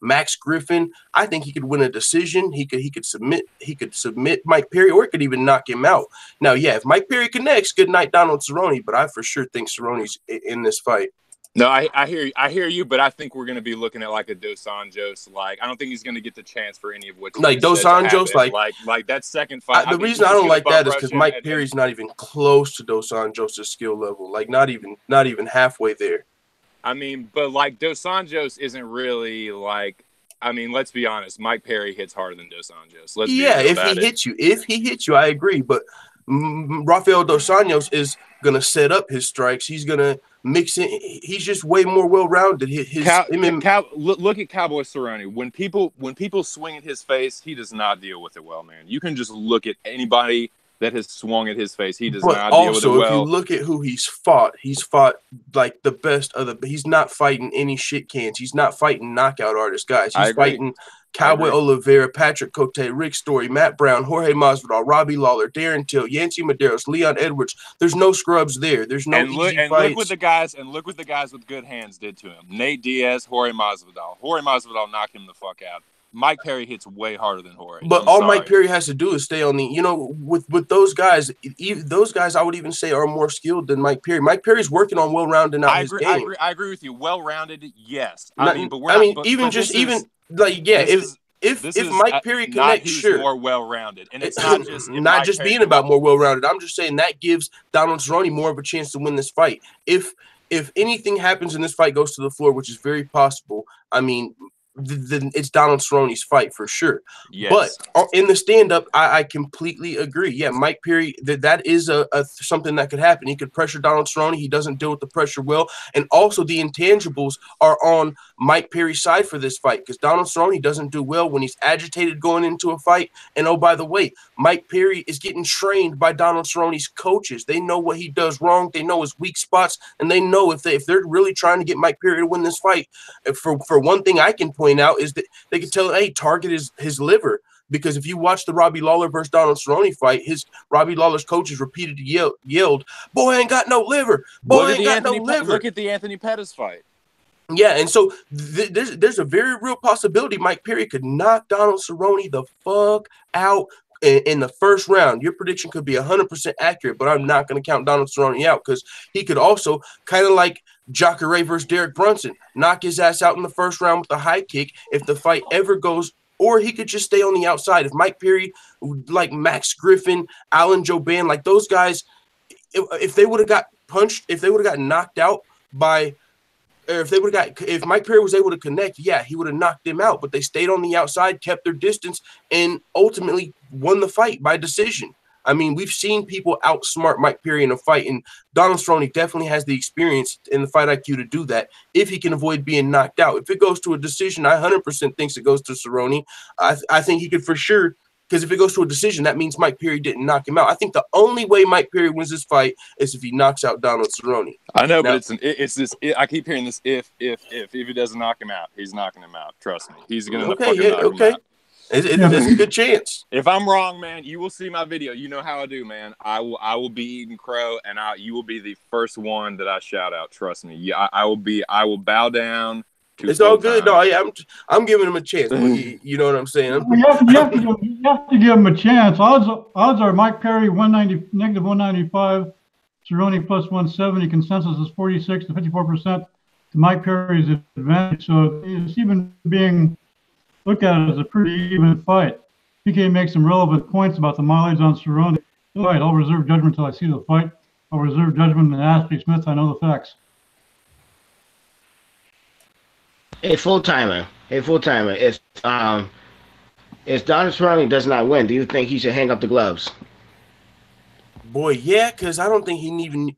[SPEAKER 10] Max Griffin, I think he could win a decision. He could submit Mike Perry, or it could even knock him out. Now, yeah, if Mike Perry connects, good night Donald Cerrone, but I for sure think Cerrone's in this fight.
[SPEAKER 7] No, I hear you, but I think we're going to be looking at like a Dos Anjos. Like, I don't think he's going to get the chance for any of what
[SPEAKER 10] like Dos Anjos,
[SPEAKER 7] like that second fight.
[SPEAKER 10] The reason I don't like that is because Mike Perry's not even close to Dos Anjos' skill level. Like, not even halfway there.
[SPEAKER 7] I mean, but like Dos Anjos isn't really like. I mean, let's be honest. Mike Perry hits harder than Dos Anjos.
[SPEAKER 10] If he hits you, I agree. But Rafael Dos Anjos is gonna set up his strikes. He's gonna mix it. He's just way more well-rounded.
[SPEAKER 7] Look at Cowboy Cerrone. When people swing at his face, he does not deal with it well, man. You can just look at anybody that has swung at his face. He does not deal with it well.
[SPEAKER 10] Also, if you look at who he's fought like the best of the. He's not fighting any shit cans. He's not fighting knockout artist guys. He's fighting Cowboy Oliveira, Patrick Cote, Rick Story, Matt Brown, Jorge Masvidal, Robbie Lawler, Darren Till, Yancy Medeiros, Leon Edwards. There's no scrubs there. There's no easy fights.
[SPEAKER 7] Look what the guys with good hands did to him. Nate Diaz, Jorge Masvidal. Jorge Masvidal knocked him the fuck out. Mike Perry hits way harder than Jorge.
[SPEAKER 10] But all Mike Perry has to do is stay on the, with those guys, I would even say are more skilled than Mike Perry. Mike Perry's working on well-rounded out his game.
[SPEAKER 7] I agree with you. Well-rounded, yes.
[SPEAKER 10] If Mike Perry connects, sure.
[SPEAKER 7] More well-rounded. And it's not just
[SPEAKER 10] not just being about more well-rounded. I'm just saying that gives Donald Cerrone more of a chance to win this fight. If anything happens and this fight goes to the floor, which is very possible, I mean, then it's Donald Cerrone's fight for sure.
[SPEAKER 7] Yes.
[SPEAKER 10] But in the stand-up, I completely agree. Yeah, Mike Perry, that is a something that could happen. He could pressure Donald Cerrone. He doesn't deal with the pressure well. And also the intangibles are on Mike Perry's side for this fight because Donald Cerrone doesn't do well when he's agitated going into a fight. And oh, by the way, Mike Perry is getting trained by Donald Cerrone's coaches. They know what he does wrong. They know his weak spots. And they know if they're really trying to get Mike Perry to win this fight, for one thing I can point out is that they can tell, hey, target his liver. Because if you watch the Robbie Lawler versus Donald Cerrone fight, Robbie Lawler's coaches repeatedly yelled, "Boy ain't got no liver. Boy ain't got no liver."
[SPEAKER 7] Look at the Anthony Pettis fight.
[SPEAKER 10] Yeah, and so there's a very real possibility Mike Perry could knock Donald Cerrone the fuck out in the first round, your prediction could be 100% accurate, but I'm not going to count Donald Cerrone out because he could also kind of like Jacare versus Derek Brunson, knock his ass out in the first round with a high kick if the fight ever goes, or he could just stay on the outside. If Mike Perry, like Max Griffin, Alan Jouban, like those guys, if they would have got punched, if they would have got knocked out by, or if Mike Perry was able to connect, yeah, he would have knocked them out. But they stayed on the outside, kept their distance, and ultimately won the fight by decision. I mean, we've seen people outsmart Mike Perry in a fight, and Donald Cerrone definitely has the experience in the fight IQ to do that if he can avoid being knocked out. If it goes to a decision, I 100% think it goes to Cerrone. I think he could for sure, because if it goes to a decision, that means Mike Perry didn't knock him out. I think the only way Mike Perry wins this fight is if he knocks out Donald Cerrone.
[SPEAKER 7] I know, but it's this. I keep hearing this. If he doesn't knock him out, he's knocking him out. Trust me, he's gonna fucking knock him out.
[SPEAKER 10] It's a good chance.
[SPEAKER 7] If I'm wrong, man, you will see my video. You know how I do, man. I will be eating crow, and you will be the first one that I shout out. Trust me. Yeah, I will bow down.
[SPEAKER 10] It's all good. No, I'm giving him a chance. You know what I'm saying?
[SPEAKER 6] You have to give him a chance. Odds are Mike Perry negative 195, Cerrone plus 170. Consensus is 46 to 54% to Mike Perry's advantage. So it's even being looked at as a pretty even fight. PK makes some relevant points about the mileage on Cerrone. All right, I'll reserve judgment until I see the fight. I'll reserve judgment and ask P. Smith. I know the facts.
[SPEAKER 9] Hey, full timer. If Donald Cerrone does not win, do you think he should hang up the gloves?
[SPEAKER 10] Boy, yeah, because I don't think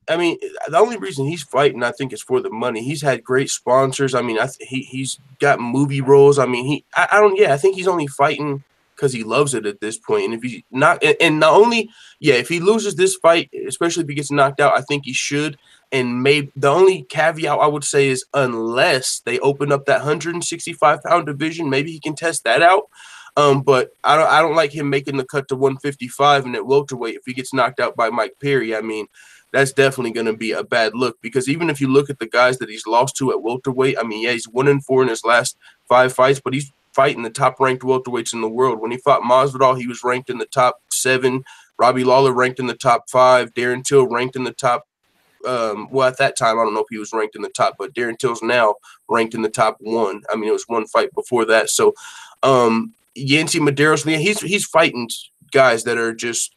[SPEAKER 10] I mean, the only reason he's fighting, I think, is for the money. He's had great sponsors. I mean, he's got movie roles. I mean, I think he's only fighting because he loves it at this point. And if he's not, and not only, yeah, if he loses this fight, especially if he gets knocked out, I think he should. And maybe the only caveat I would say is unless they open up that 165-pound division, maybe he can test that out. But I don't like him making the cut to 155 and at welterweight if he gets knocked out by Mike Perry. I mean, that's definitely going to be a bad look because even if you look at the guys that he's lost to at welterweight, I mean, yeah, he's 1-4 in his last 5 fights, but he's fighting the top-ranked welterweights in the world. When he fought Masvidal, he was ranked in the top 7. Robbie Lawler ranked in the top 5. Darren Till ranked in the top. Well, at that time, I don't know if he was ranked in the top, but Darren Till's now ranked in the top 1. I mean, it was one fight before that. So, Yancy Medeiros, he's fighting guys that are just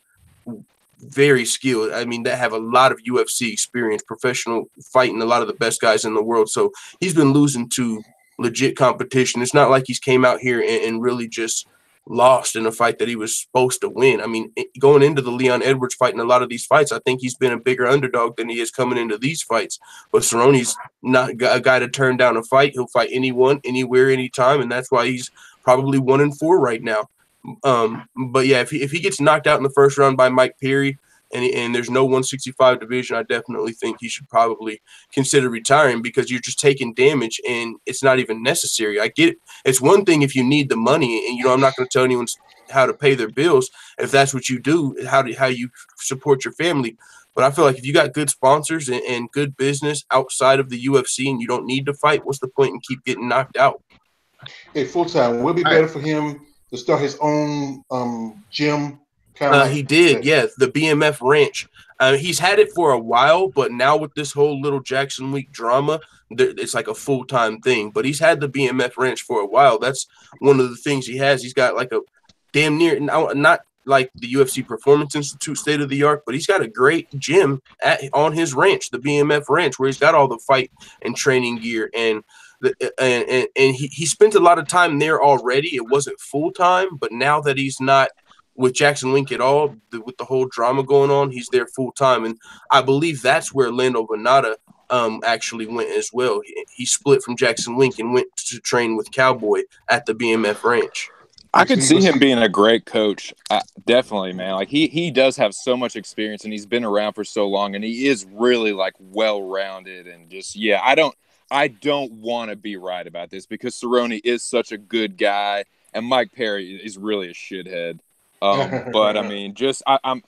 [SPEAKER 10] very skilled. I mean, that have a lot of UFC experience, professional fighting a lot of the best guys in the world. So he's been losing to legit competition. It's not like he's came out here and really just lost in a fight that he was supposed to win. I mean, going into the Leon Edwards fight and a lot of these fights, I think he's been a bigger underdog than he is coming into these fights. But Cerrone's not a guy to turn down a fight. He'll fight anyone, anywhere, anytime, and that's why he's probably 1-4 right now. But yeah, if he gets knocked out in the first round by Mike Perry and there's no 165 division, I definitely think he should probably consider retiring because you're just taking damage and it's not even necessary. I get it. It's one thing if you need the money and, I'm not going to tell anyone how to pay their bills. If that's what you do, how you support your family. But I feel like if you got good sponsors and good business outside of the UFC and you don't need to fight, what's the point in keep getting knocked out?
[SPEAKER 2] Hey, full time, would it be better for him to start his own gym?
[SPEAKER 10] He did, yeah, the BMF Ranch. He's had it for a while, but now with this whole little Jackson Week drama, it's like a full-time thing. But he's had the BMF Ranch for a while. That's one of the things he has. He's got like a damn near, not like the UFC Performance Institute state-of-the-art, but he's got a great gym on his ranch, the BMF Ranch, where he's got all the fight and training gear. And he spent a lot of time there already. It wasn't full-time, but now that he's not with Jackson Wink at all, with the whole drama going on, he's there full-time. And I believe that's where Lando Venata actually went as well. He split from Jackson Wink and went to train with Cowboy at the BMF Ranch.
[SPEAKER 7] I could see him being a great coach. Definitely, man. Like he does have so much experience and he's been around for so long and he is really like well-rounded and just, yeah, I don't want to be right about this because Cerrone is such a good guy and Mike Perry is really a shithead. But I mean, just I've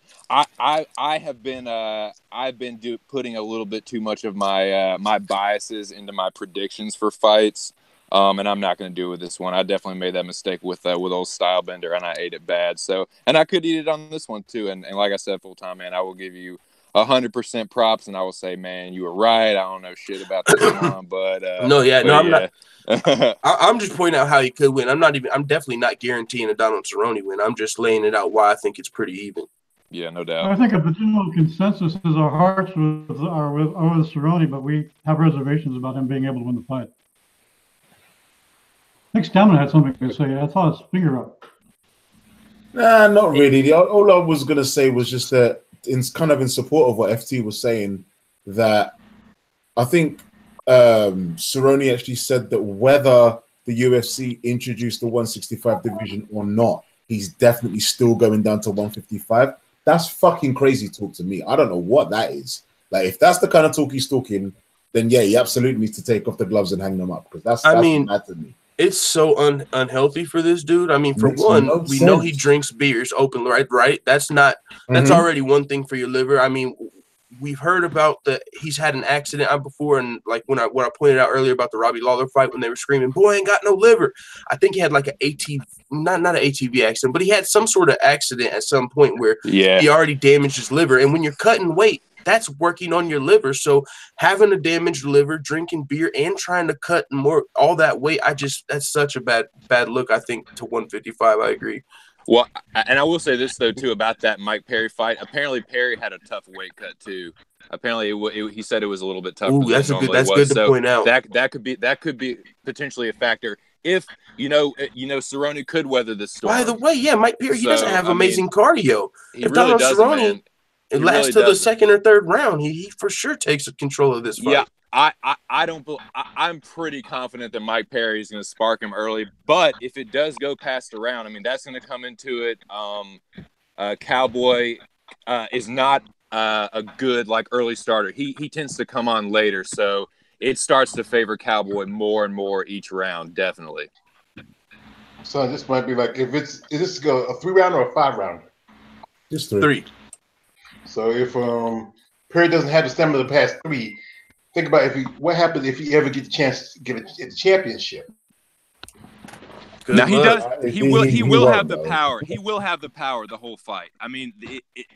[SPEAKER 7] been putting a little bit too much of my my biases into my predictions for fights. And I'm not going to do it with this one. I definitely made that mistake with old Stylebender, and I ate it bad. So, and I could eat it on this one too. And like I said, full time, man, I will give you 100% props, and I will say, man, you were right. I don't know shit about this one, but
[SPEAKER 10] I'm not. I'm just pointing out how he could win. I'm definitely not guaranteeing a Donald Cerrone win. I'm just laying it out why I think it's pretty even.
[SPEAKER 7] Yeah, no doubt.
[SPEAKER 6] I think a general consensus is our hearts are with Cerrone, but we have reservations about him being able to win the fight. I think Stamina had something to say. I thought his finger up.
[SPEAKER 3] Nah, not really. All I was gonna say was just that, in support of what FT was saying, that I think Cerrone actually said that whether the UFC introduced the 165 division or not, he's definitely still going down to 155. That's fucking crazy talk to me. I don't know what that is. Like, if that's the kind of talk he's talking, then yeah, he absolutely needs to take off the gloves and hang them up, because that's mad to me.
[SPEAKER 10] It's so unhealthy for this dude. I mean, for one, we know he drinks beers openly, right? That's already one thing for your liver. I mean, we've heard about he's had an accident before, and like when I pointed out earlier about the Robbie Lawler fight, when they were screaming, "Boy, ain't got no liver." I think he had like an ATV, not an ATV accident, but he had some sort of accident at some point where he already damaged his liver. And when you're cutting weight, that's working on your liver. So having a damaged liver, drinking beer, and trying to cut all that weight, that's such a bad look, I think, to 155. I agree.
[SPEAKER 7] Well, and I will say this though too about that Mike Perry fight. Apparently, Perry had a tough weight cut too. Apparently, he said it was a little bit tougher.
[SPEAKER 10] Ooh, that's good to point out.
[SPEAKER 7] That could be potentially a factor if Cerrone could weather this storm.
[SPEAKER 10] By the way, yeah, Mike Perry, he doesn't have amazing cardio.
[SPEAKER 7] If Donald Cerrone
[SPEAKER 10] it lasts till the second or third round, he for sure takes control of this fight.
[SPEAKER 7] Yeah. I'm pretty confident that Mike Perry is going to spark him early, but if it does go past the round, I mean, that's going to come into it. Cowboy is not a good early starter. He tends to come on later, so it starts to favor Cowboy more and more each round, definitely.
[SPEAKER 2] So this might be like, is this a 3-round or a 5-round?
[SPEAKER 3] Just 3.
[SPEAKER 2] So if Perry doesn't have the stamina to pass 3. Think about what happens if he ever gets the chance to get a championship.
[SPEAKER 7] Now he will have the power. He will have the power the whole fight. I mean,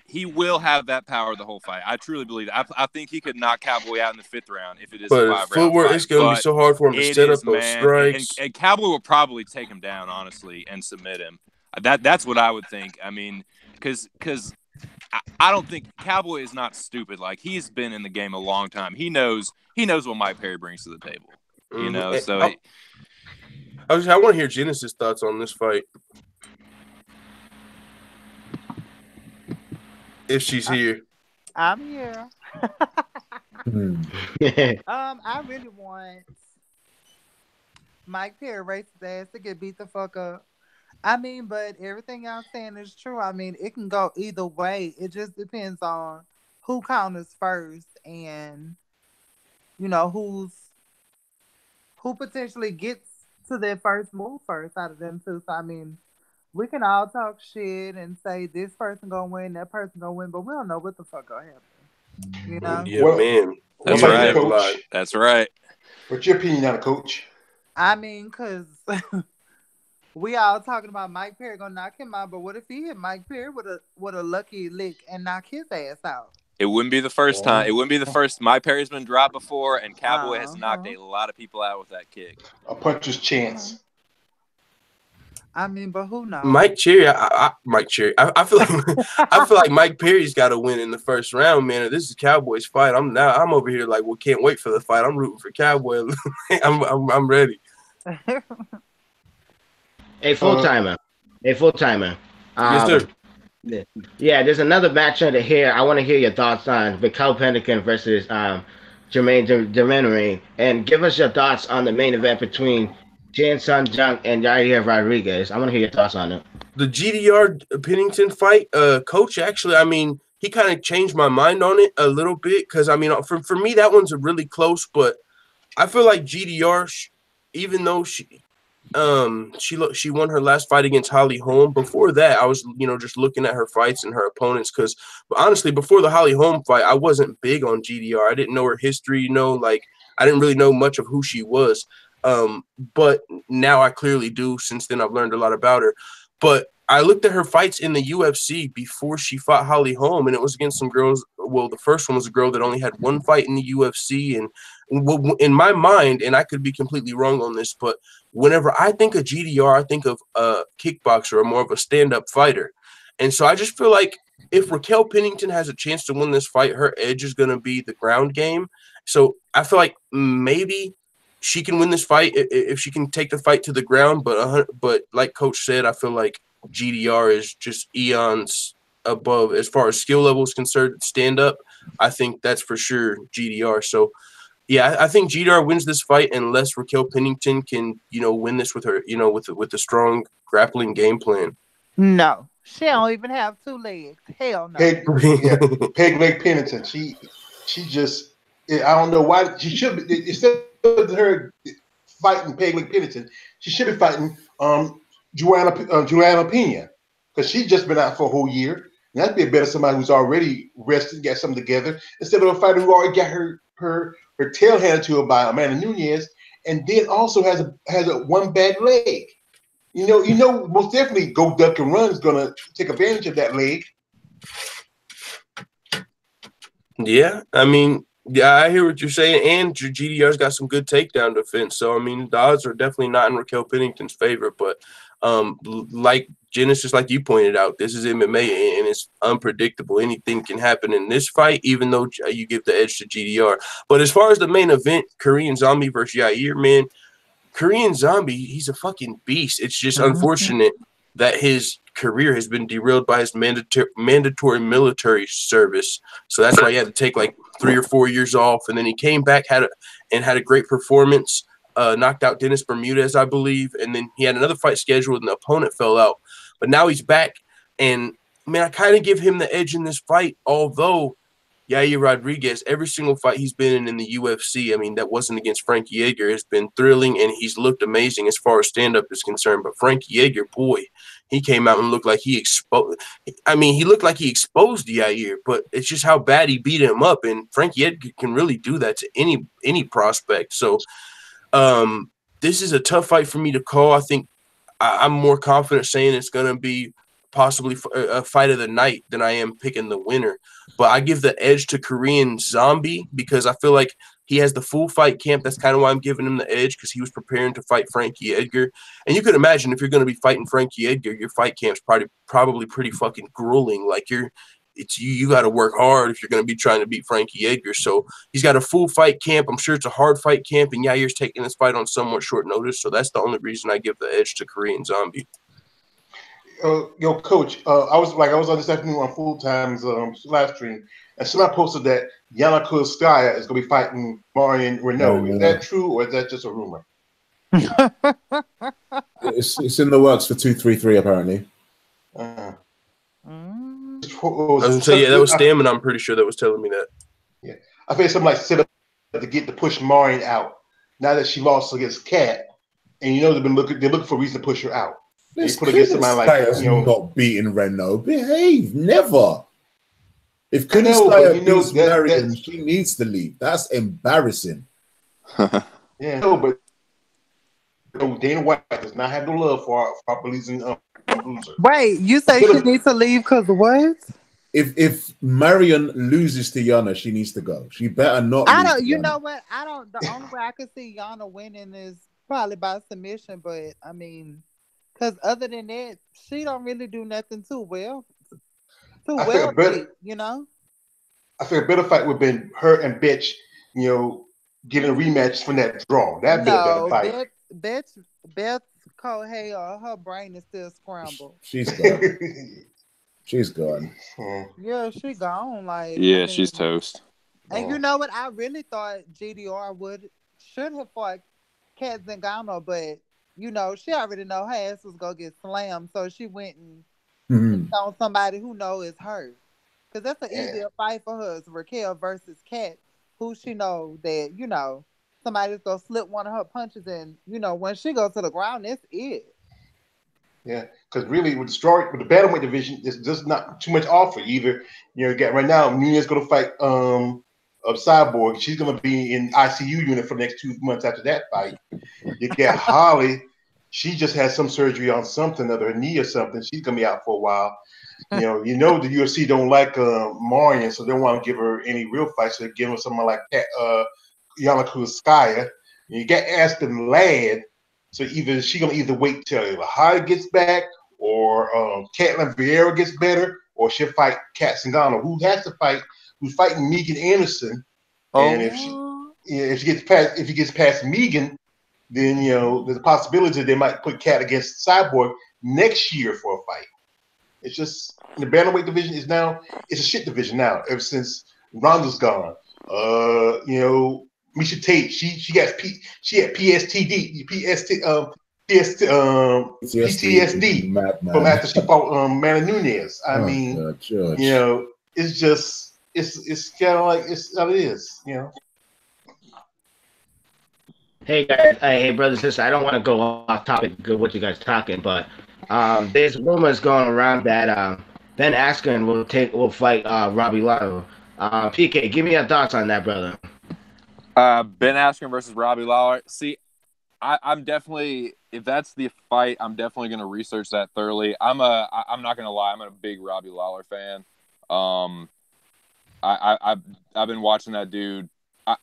[SPEAKER 7] he will have that power the whole fight. I truly believe it. I think he could knock Cowboy out in the 5th round if it is a 5-round fight.
[SPEAKER 10] It's going to be so hard for him to set up those strikes.
[SPEAKER 7] And Cowboy will probably take him down, honestly, and submit him. That's what I would think. I mean, because I don't think Cowboy is not stupid. Like, he's been in the game a long time. He knows what Mike Perry brings to the table. You know, so
[SPEAKER 10] I want to hear Genesis' thoughts on this fight. If she's here.
[SPEAKER 4] I'm here. I really want Mike Perry race his ass to get beat the fuck up. I mean, but everything y'all saying is true. I mean, it can go either way. It just depends on who counters first and, who potentially gets to their first move first out of them two. So, I mean, we can all talk shit and say this person gonna win, that person gonna win, but we don't know what the fuck gonna happen.
[SPEAKER 10] Yeah, man.
[SPEAKER 7] That's right, Coach. That's right.
[SPEAKER 2] What's your opinion on it, Coach?
[SPEAKER 4] I mean, because we all talking about Mike Perry gonna knock him out, but what if he hit Mike Perry with a lucky lick and knock his ass out?
[SPEAKER 7] It wouldn't be the first time. It wouldn't be the first. Mike Perry's been dropped before, and Cowboy has knocked a lot of people out with that kick.
[SPEAKER 2] A puncher's chance.
[SPEAKER 4] I mean, but who knows?
[SPEAKER 10] Mike Cherry, I feel like Mike Perry's got to win in the first round, man. This is Cowboy's fight. I'm over here like, can't wait for the fight. I'm rooting for Cowboy. I'm ready.
[SPEAKER 9] Hey, full timer.
[SPEAKER 10] Yes, sir.
[SPEAKER 9] Yeah, there's another match under here. I want to hear your thoughts on Mikhail Pennican versus Jermaine Demenery, and give us your thoughts on the main event between Chan Sung Jung and Yair Rodriguez. I want to hear your thoughts on it.
[SPEAKER 10] The GDR Pennington fight, Coach, actually, I mean, he kind of changed my mind on it a little bit because, I mean, for me, that one's really close, but I feel like GDR, even though she won her last fight against Holly Holm. Before that, I was, just looking at her fights and her opponents because, honestly, before the Holly Holm fight, I wasn't big on GDR. I didn't know her history, I didn't really know much of who she was. But now I clearly do. Since then, I've learned a lot about her. But I looked at her fights in the UFC before she fought Holly Holm, and it was against some girls. Well, the first one was a girl that only had one fight in the UFC, and in my mind, and I could be completely wrong on this, but whenever I think of GDR, I think of a kickboxer or more of a stand-up fighter. And so I just feel like if Raquel Pennington has a chance to win this fight, her edge is going to be the ground game. So I feel like maybe she can win this fight if she can take the fight to the ground. But like Coach said, I feel like GDR is just eons above as far as skill level is concerned. Stand up, I think that's for sure GDR. So yeah, I think GDR wins this fight unless Raquel Pennington can, win this with her, with a strong grappling game plan.
[SPEAKER 4] No, she don't even have 2 legs. Hell no.
[SPEAKER 2] Peg Leg Pennington. She just, I don't know why she should be, instead of her fighting Peg Leg Pennington, she should be fighting Joanna Pena, because she's just been out for a whole year. And that'd be better somebody who's already rested, got something together, instead of a fighter who already got her tail handed to her by Amanda Nunes, and then also has a one bad leg. Most definitely Go Duck and Run is gonna take advantage of that leg.
[SPEAKER 10] Yeah, I mean, yeah, I hear what you're saying, and GDR's got some good takedown defense. So I mean, the odds are definitely not in Raquel Pennington's favor. But like Genesis, like you pointed out, this is MMA and it's unpredictable. Anything can happen in this fight, even though you give the edge to GDR. But as far as the main event, Korean Zombie versus Yair, man, Korean Zombie, he's a fucking beast. It's just unfortunate that his career has been derailed by his mandatory military service. So that's why he had to take like 3 or 4 years off, and then he came back, had a great performance, knocked out Dennis Bermudez, I believe, and then he had another fight scheduled, and the opponent fell out. But now he's back, and man, I kind of give him the edge in this fight, although Yair Rodriguez, every single fight he's been in the UFC, I mean, that wasn't against Frankie Edgar, has been thrilling, and he's looked amazing as far as stand-up is concerned. But Frankie Edgar, boy, he came out and looked like he exposed – I mean, he looked like he exposed Yair, but it's just how bad he beat him up, and Frankie Edgar can really do that to any prospect. So this is a tough fight for me to call. I think I'm more confident saying it's going to be possibly a fight of the night than I am picking the winner. But I give the edge to Korean Zombie because I feel like he has the full fight camp. That's kind of why I'm giving him the edge, because he was preparing to fight Frankie Edgar. And you can imagine if you're going to be fighting Frankie Edgar, your fight camp's probably pretty fucking grueling. Like you got to work hard if you're going to be trying to beat Frankie Edgar. So he's got a full fight camp. I'm sure it's a hard fight camp, and Yair's taking this fight on somewhat short notice. So that's the only reason I give the edge to Korean Zombie.
[SPEAKER 2] Coach, I was on this afternoon on Full Time's live stream, and somebody posted that Yana Kuzskaya is going to be fighting Marion Renault. Is that true, or is that just a rumor?
[SPEAKER 3] It's in the works for 233 apparently.
[SPEAKER 10] I was gonna say, yeah, that was Stamina. I'm pretty sure that was telling me that.
[SPEAKER 2] Yeah, I think somebody set up to push Marion out. Now that she lost against Kat, and they're looking for a reason to push her out. They put against somebody like
[SPEAKER 3] not beating Renault. Behave, never. If Kuniskaya beats Marion, she needs to leave. That's embarrassing.
[SPEAKER 2] Yeah, no, but Dana White does not have no love for our losing loser.
[SPEAKER 4] Wait, you say she needs to leave because of what?
[SPEAKER 3] If Marion loses to Yana, she needs to go. She better not.
[SPEAKER 4] You know what? The only way I could see Yana winning is probably by submission. But I mean, because other than that, she don't really do nothing too well. I think a
[SPEAKER 2] better fight would have been her and Bitch, getting a rematch from that draw. That'd be a better fight.
[SPEAKER 4] Beth Kohei, her brain is still scrambled.
[SPEAKER 3] She's gone. She's gone.
[SPEAKER 4] Yeah, she gone.
[SPEAKER 7] She's toast.
[SPEAKER 4] And you know what? I really thought GDR should have fought Kat Zingano, but she already know her ass was gonna get slammed, so she went and on somebody who is her, because that's an easier fight for her. It's Raquel versus Kat, who she know that somebody's gonna slip one of her punches, and when she goes to the ground, that's it.
[SPEAKER 2] Yeah, because really with the bantamweight division, there's just not too much offer. Either you got right now Nunez gonna fight of Cyborg. She's going to be in ICU unit for the next 2 months after that fight. You get Holly. She just had some surgery on something, other her knee or something. She's going to be out for a while. You know the UFC don't like Marion, so they don't want to give her any real fights. So they're giving her someone like Yana Kunitskaya. You got Aspen Ladd, so she gonna either wait till Holly gets back, or Caitlin Vieira gets better, or she'll fight Kat Zingano, who has to fight, who's fighting Megan Anderson. And if she gets past Megan, then there's a possibility they might put Kat against Cyborg next year for a fight. It's just the bantamweight division it's a shit division now. Ever since Ronda's gone, Misha Tate she had PTSD from after she fought Amanda Nunes. I mean, it's just it's kind of like it's how it is,
[SPEAKER 9] Hey guys, hey brothers, sisters. I don't want to go off topic of what you guys talking, but there's rumors going around that Ben Askren will fight Robbie Lawler. PK, give me your thoughts on that, brother.
[SPEAKER 7] Ben Askren versus Robbie Lawler. See, I'm definitely, if that's the fight, I'm definitely going to research that thoroughly. I'm not going to lie, I'm a big Robbie Lawler fan. I've been watching that dude.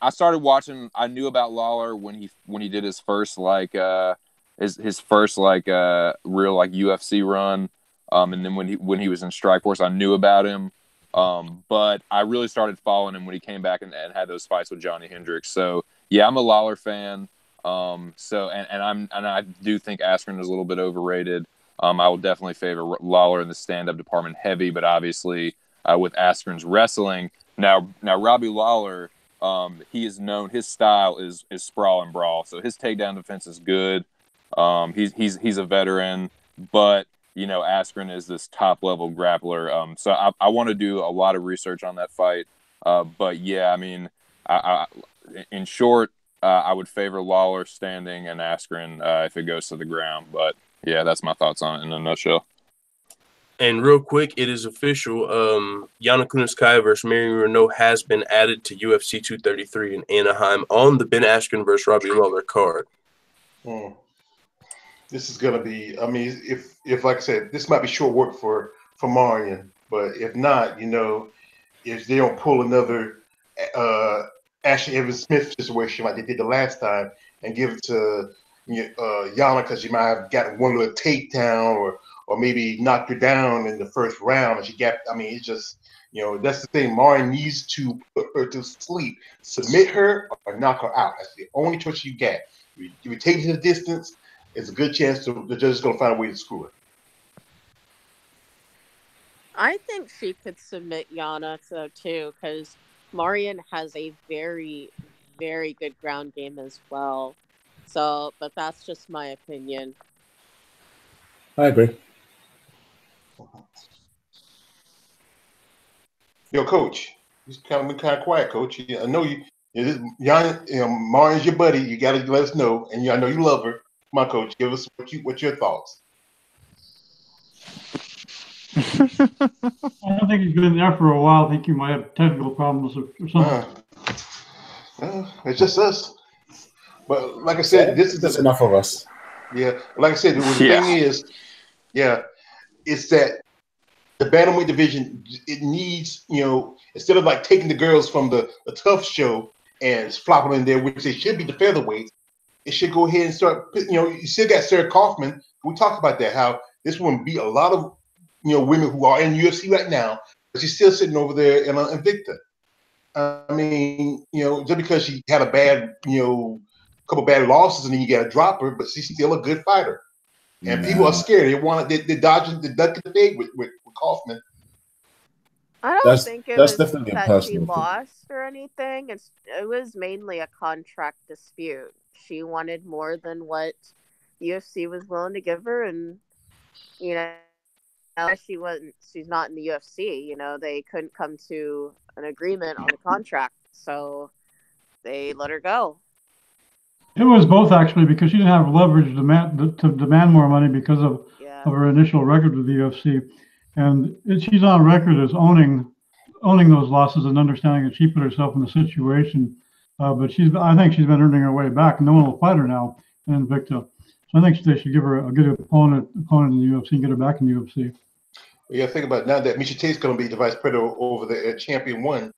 [SPEAKER 7] I started watching. I knew about Lawler when he did his first his first real UFC run. And then when he was in Strikeforce, I knew about him. But I really started following him when he came back and had those fights with Johnny Hendricks. So yeah, I'm a Lawler fan. I do think Askren is a little bit overrated. I will definitely favor Lawler in the stand-up department heavy, but obviously with Askren's wrestling now Robbie Lawler. He is known. His style is sprawl and brawl. So his takedown defense is good. He's a veteran, but Askren is this top level grappler. So I want to do a lot of research on that fight. But yeah, I mean, in short, I would favor Lawler standing and Askren if it goes to the ground. But yeah, that's my thoughts on it in a nutshell.
[SPEAKER 10] And real quick, it is official. Yana Kunitskaya versus Marion Renault has been added to UFC 233 in Anaheim on the Ben Askren versus Robbie Lawler card.
[SPEAKER 2] This is gonna be. I mean, if like I said, this might be short work for Marion, but if not, if they don't pull another Ashley Evans Smith situation like they did the last time and give it to Yana because she might have gotten one little takedown or maybe knocked her down in the first round and she got. I mean, it's just that's the thing. Marion needs to put her to sleep, submit her or knock her out. That's the only choice you get. If you take it to the distance, it's a good chance the judge is going to find a way to screw her.
[SPEAKER 8] I think she could submit Yana too, because Marion has a very, very good ground game as well. So, but that's just my opinion.
[SPEAKER 3] I agree.
[SPEAKER 2] Yo, Coach, you're kind of quiet, Coach. I know Marion's your buddy. You got to let us know, and I know you love her. Come on, Coach, give us what's your thoughts.
[SPEAKER 6] I don't think he's been there for a while. I think you might have technical problems or something.
[SPEAKER 2] It's just us. But like I said, this is
[SPEAKER 3] enough of us.
[SPEAKER 2] Yeah, like I said, the thing is, it's that the bantamweight division, it needs, instead of like taking the girls from the tough show and flopping them in there, which they should be the featherweights, it should go ahead and start. You still got Sarah Kaufman. We talked about that, how this woman beat a lot of women who are in UFC right now, but she's still sitting over there in Invicta. I mean, just because she had a bad, couple bad losses and then you got to drop her, but she's still a good fighter. And people are scared. They're ducking the bait with Kaufman.
[SPEAKER 8] I don't think it was
[SPEAKER 3] definitely
[SPEAKER 8] that she lost or anything. It was mainly a contract dispute. She wanted more than what UFC was willing to give her, and she's not in the UFC. They couldn't come to an agreement on the contract, so they let her go.
[SPEAKER 6] It was both, actually, because she didn't have leverage to demand more money because of her initial record with the UFC. And she's on record as owning owning those losses and understanding that she put herself in the situation. But I think she's been earning her way back. No one will fight her now in Invicta. So I think they should give her a good opponent in the UFC and get her back in the UFC.
[SPEAKER 2] Yeah, think about it. Now that Misha Tate's going to be the vice president over the champion one.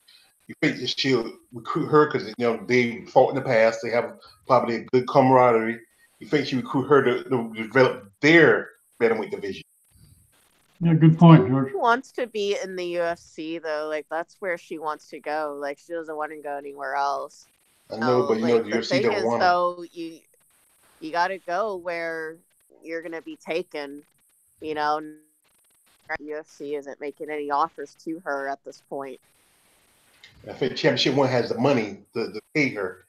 [SPEAKER 2] You think that she'll recruit her because they fought in the past. They have probably a good camaraderie. You think she recruit her to develop their bantamweight division?
[SPEAKER 6] Yeah, good point, George.
[SPEAKER 8] She wants to be in the UFC though. Like that's where she wants to go. Like she doesn't want to go anywhere else.
[SPEAKER 2] I know, but
[SPEAKER 8] like,
[SPEAKER 2] the
[SPEAKER 8] the
[SPEAKER 2] UFC
[SPEAKER 8] thing
[SPEAKER 2] don't
[SPEAKER 8] is,
[SPEAKER 2] want
[SPEAKER 8] though, you got to go where you're gonna be taken. UFC isn't making any offers to her at this point.
[SPEAKER 2] I think Championship One has the money to pay her.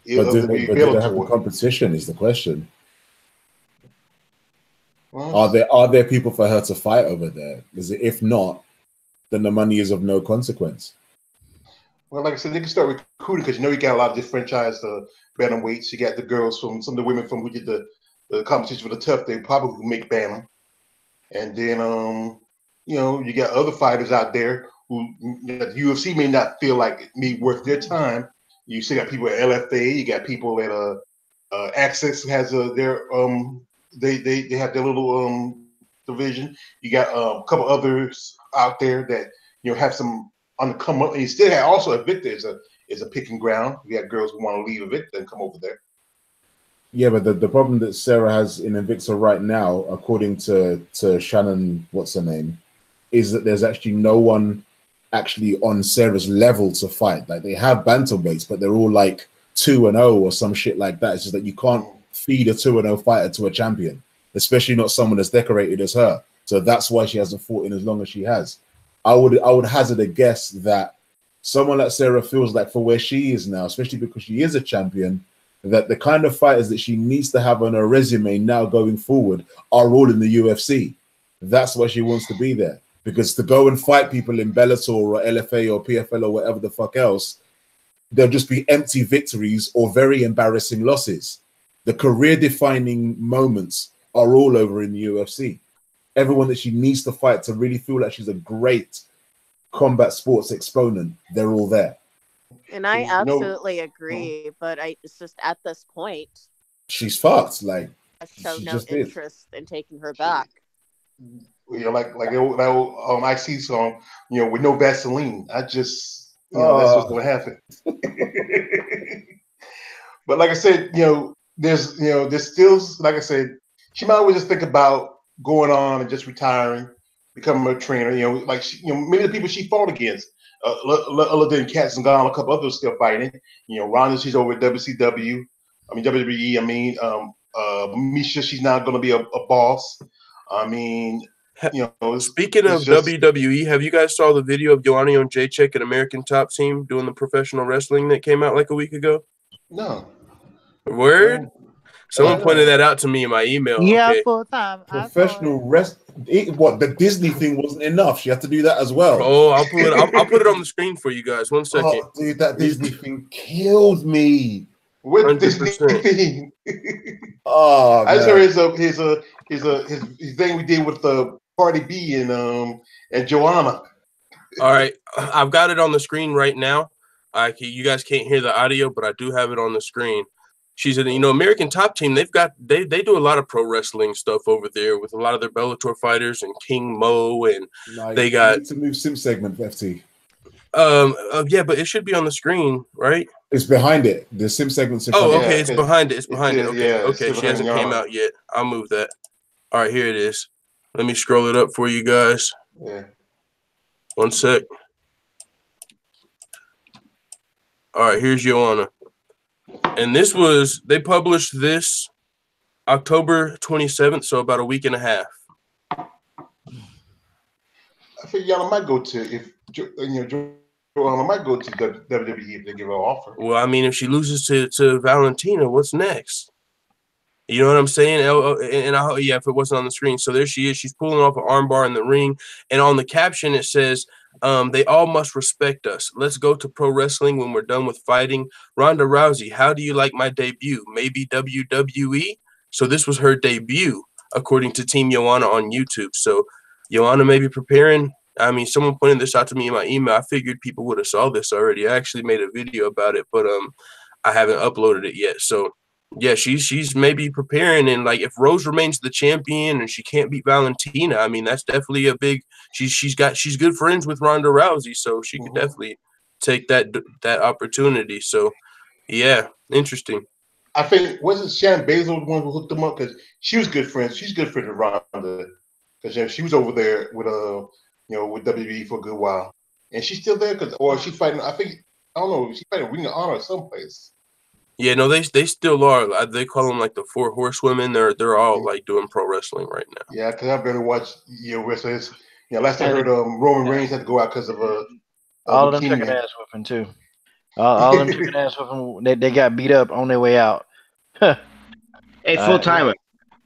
[SPEAKER 3] But do they have the competition? Is the question. Well, are there people for her to fight over there? If not, then the money is of no consequence.
[SPEAKER 2] Well, like I said, they can start recruiting because you got a lot of different franchise bantamweights. You got the girls from some of the women from who did the competition for the tough. They probably make bantam, and then you got other fighters out there who the UFC may not feel like it may worth their time. You still got people at LFA. You got people at Access has their they have their little division. You got a couple others out there that have some on the come up, and you still have also Invicta is a picking ground. You got girls who want to leave Invicta and come over there.
[SPEAKER 3] Yeah, but the problem that Sarah has in Invicta right now, according to Shannon, what's her name, is that there's actually no one actually on Sarah's level to fight. Like they have bantamweights, but they're all like 2-0 or some shit like that. It's just that you can't feed a 2-0 fighter to a champion, especially not someone as decorated as her. So that's why she hasn't fought in as long as she has. I would hazard a guess that someone like Sarah feels like for where she is now, especially because she is a champion, that the kind of fighters that she needs to have on her resume now going forward are all in the UFC. That's why she wants to be there. Because to go and fight people in Bellator or LFA or PFL or whatever the fuck else, there'll just be empty victories or very embarrassing losses. The career-defining moments are all over in the UFC. Everyone that she needs to fight to really feel like she's a great combat sports exponent, they're all there.
[SPEAKER 8] And I absolutely agree, but it's just at this point,
[SPEAKER 3] she's fucked. Like,
[SPEAKER 8] I show no interest in taking her back.
[SPEAKER 2] Like the old IC song, with no Vaseline. I just, that's what's going to happen. But like I said, there's still, like I said, she might always just think about going on and just retiring, becoming a trainer. Many of the people she fought against, other than Katz and Gone, a couple others still fighting. Ronda, she's over at WWE. Misha, she's now going to be a boss.
[SPEAKER 10] Speaking of WWE, have you guys saw the video of Joanna Jacek at American Top Team doing the professional wrestling that came out like a week ago?
[SPEAKER 2] No.
[SPEAKER 10] Word? No. Someone pointed that out to me in my email.
[SPEAKER 4] Yeah,
[SPEAKER 10] okay.
[SPEAKER 4] Full time.
[SPEAKER 3] Professional wrestling. What, the Disney thing wasn't enough? She had to do that as well.
[SPEAKER 10] Oh, I'll put it on the screen for you guys. 1 second.
[SPEAKER 3] Oh, dude, that Disney thing killed me.
[SPEAKER 2] With Disney thing.
[SPEAKER 3] Oh,
[SPEAKER 2] I just heard his thing we did with the Cardi B and Joanna.
[SPEAKER 10] All right, I've got it on the screen right now. You guys can't hear the audio, but I do have it on the screen. She's in, American Top Team. They do a lot of pro wrestling stuff over there with a lot of their Bellator fighters and King Mo, and they got
[SPEAKER 3] to move sim segment FT.
[SPEAKER 10] Yeah, but it should be on the screen, right?
[SPEAKER 3] It's behind it. The sim segment's.
[SPEAKER 10] Okay, it's behind it. It's behind it. Okay,
[SPEAKER 2] yeah,
[SPEAKER 10] okay. She hasn't came out yet. I'll move that. All right, here it is. Let me scroll it up for you guys.
[SPEAKER 2] Yeah.
[SPEAKER 10] 1 sec. All right, here's Joanna. And they published this October 27th, so about a week and a half.
[SPEAKER 2] I think Joanna might go to Joanna might go to WWE if they give her an offer.
[SPEAKER 10] Well, I mean, if she loses to Valentina, what's next? You know what I'm saying? If it wasn't on the screen. So there she is. She's pulling off an armbar in the ring. And on the caption, it says, they all must respect us. Let's go to pro wrestling when we're done with fighting. Ronda Rousey, how do you like my debut? Maybe WWE? So this was her debut, according to Team Joanna on YouTube. So Joanna may be preparing I mean, someone pointed this out to me in my email. I figured people would have saw this already. I actually made a video about it, but I haven't uploaded it yet. So yeah, she's maybe preparing, and like if Rose remains the champion and she can't beat Valentina, I mean that's definitely a big. She's good friends with Ronda Rousey, so she could definitely take that opportunity. So yeah, interesting.
[SPEAKER 2] I think wasn't Shannon Baszler the one who hooked them up because she was good friends. She's good friends with Ronda because she was over there with with WWE for a good while, and she's still there or she's fighting. I don't know. She's fighting Ring of Honor someplace.
[SPEAKER 10] Yeah, no, they still are. They call them like the Four Horsewomen. They're all like doing pro wrestling right now.
[SPEAKER 2] Yeah, because I've barely watched wrestlers. Last I heard, Roman Reigns had to go out because of
[SPEAKER 1] all of them took an ass whooping too. All of them took an ass whooping. They got beat up on their way out.
[SPEAKER 9] Hey, full timer.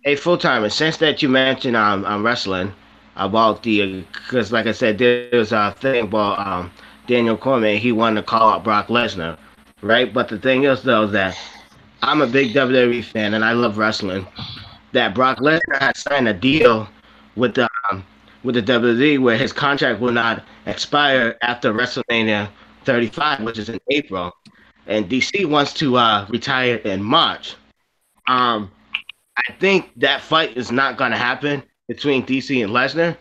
[SPEAKER 9] Hey, full timer. Since that you mentioned wrestling about because like I said, there's a thing about Daniel Cormier. He wanted to call out Brock Lesnar, right? But the thing is though that I'm a big WWE fan and I love wrestling. That Brock Lesnar had signed a deal with the WWE where his contract will not expire after WrestleMania 35, which is in April, and DC wants to retire in March. I think that fight is not going to happen between DC and Lesnar.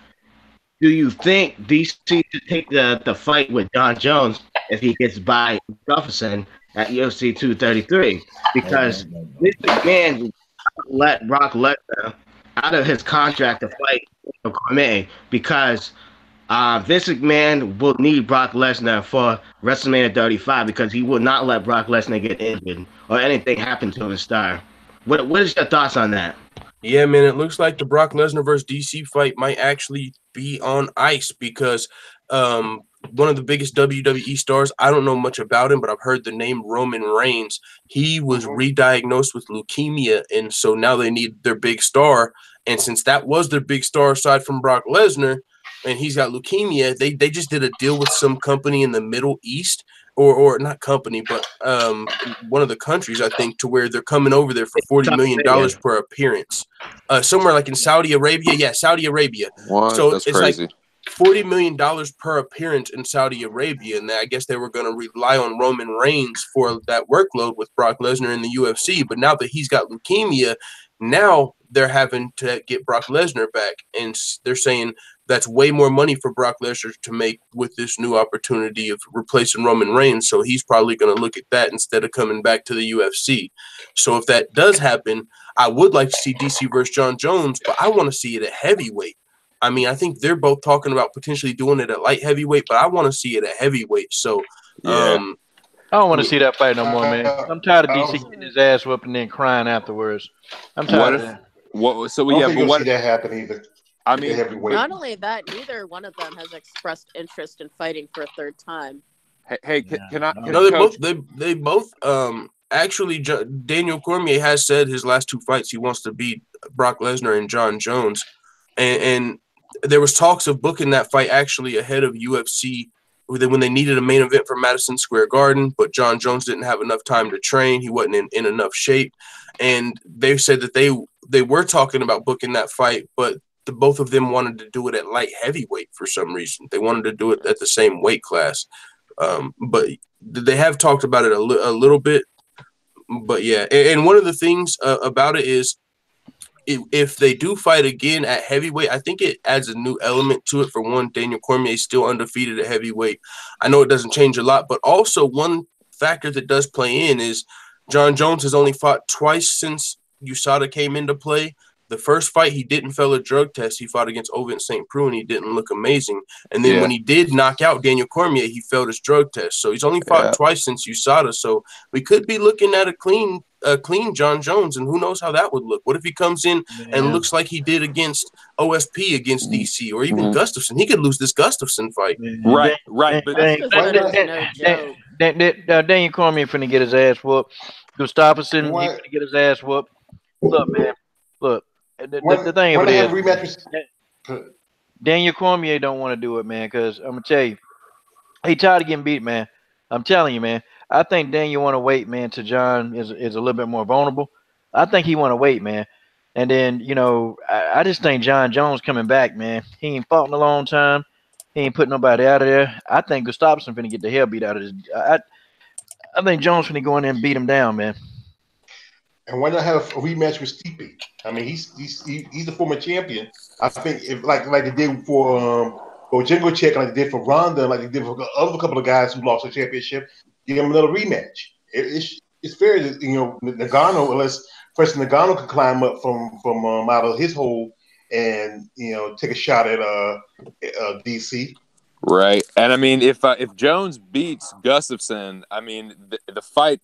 [SPEAKER 9] Do you think DC should take the fight with John Jones if he gets by Gustafsson at UFC 233? Because this man let Brock Lesnar out of his contract to fight Cormier because Vince McMahon will need Brock Lesnar for WrestleMania 35 because he will not let Brock Lesnar get injured or anything happen to his star. What is your thoughts on that?
[SPEAKER 10] Yeah, man, it looks like the Brock Lesnar versus DC fight might actually be on ice because one of the biggest WWE stars, I don't know much about him, but I've heard the name Roman Reigns. He was re-diagnosed with leukemia, and so now they need their big star. And since that was their big star aside from Brock Lesnar, and he's got leukemia, they just did a deal with some company in the Middle East, or not company, but one of the countries, I think, to where they're coming over there for $40 million per appearance. Somewhere like in Saudi Arabia. Yeah, Saudi Arabia.
[SPEAKER 7] What?
[SPEAKER 10] So
[SPEAKER 7] That's
[SPEAKER 10] it's
[SPEAKER 7] crazy.
[SPEAKER 10] like $40 million per appearance in Saudi Arabia. And I guess they were going to rely on Roman Reigns for that workload with Brock Lesnar in the UFC. But now that he's got leukemia, now they're having to get Brock Lesnar back. And they're saying that's way more money for Brock Lesnar to make with this new opportunity of replacing Roman Reigns. So he's probably going to look at that instead of coming back to the UFC. So if that does happen, I would like to see DC versus John Jones, but I want to see it at heavyweight. I mean, I think they're both talking about potentially doing it at light heavyweight, but I want to see it at heavyweight. So,
[SPEAKER 1] I don't want to see that fight no more, man. I'm tired of DC getting his ass whooped and then crying afterwards. I'm tired of that.
[SPEAKER 7] So
[SPEAKER 2] I don't think you'll see that happen either.
[SPEAKER 7] I mean,
[SPEAKER 8] not only that, neither one of them has expressed interest in fighting for a third time.
[SPEAKER 7] Hey, can I?
[SPEAKER 10] No, they both. Actually, Daniel Cormier has said his last two fights he wants to beat Brock Lesnar and John Jones, and there was talks of booking that fight actually ahead of UFC when they needed a main event for Madison Square Garden, but John Jones didn't have enough time to train. He wasn't in enough shape, and they said that they were talking about booking that fight, but both of them wanted to do it at light heavyweight for some reason. They wanted to do it at the same weight class, but they have talked about it a little bit. But yeah, and one of the things about it is if they do fight again at heavyweight, I think it adds a new element to it. For one, Daniel Cormier is still undefeated at heavyweight. I know it doesn't change a lot, but also one factor that does play in is John Jones has only fought twice since USADA came into play. The first fight, he didn't fail a drug test. He fought against Ovin St. Preux, and he didn't look amazing. And then when he did knock out Daniel Cormier, he failed his drug test. So he's only fought twice since USADA. So we could be looking at a clean John Jones, and who knows how that would look. What if he comes in and looks like he did against OSP against DC, or even Gustafsson? He could lose this Gustafsson fight.
[SPEAKER 7] Right. But
[SPEAKER 1] Daniel Cormier finna get his ass whooped. Gustafsson, he finna get his ass whooped. Look, man. Look. The thing of it is, Daniel Cormier don't want to do it, man, because I'm going to tell you, he tired of getting beat, man. I'm telling you, man. I think Daniel want to wait, man, till John is a little bit more vulnerable. I think he want to wait, man. And then, I just think John Jones coming back, man. He ain't fought in a long time. He ain't putting nobody out of there. I think Gustafsson finna get the hell beat out of this. I think Jones finna go in there and beat him down, man.
[SPEAKER 2] And why not have a rematch with Stipe? I mean, he's a former champion. I think if like they did for Bojangles, like they did for Ronda, like they did for other couple of guys who lost the championship, give him another rematch. It's fair that Nagano, unless first Nagano can climb up from out of his hole and take a shot at DC.
[SPEAKER 7] Right, and I mean if Jones beats Gustafsson, I mean the fight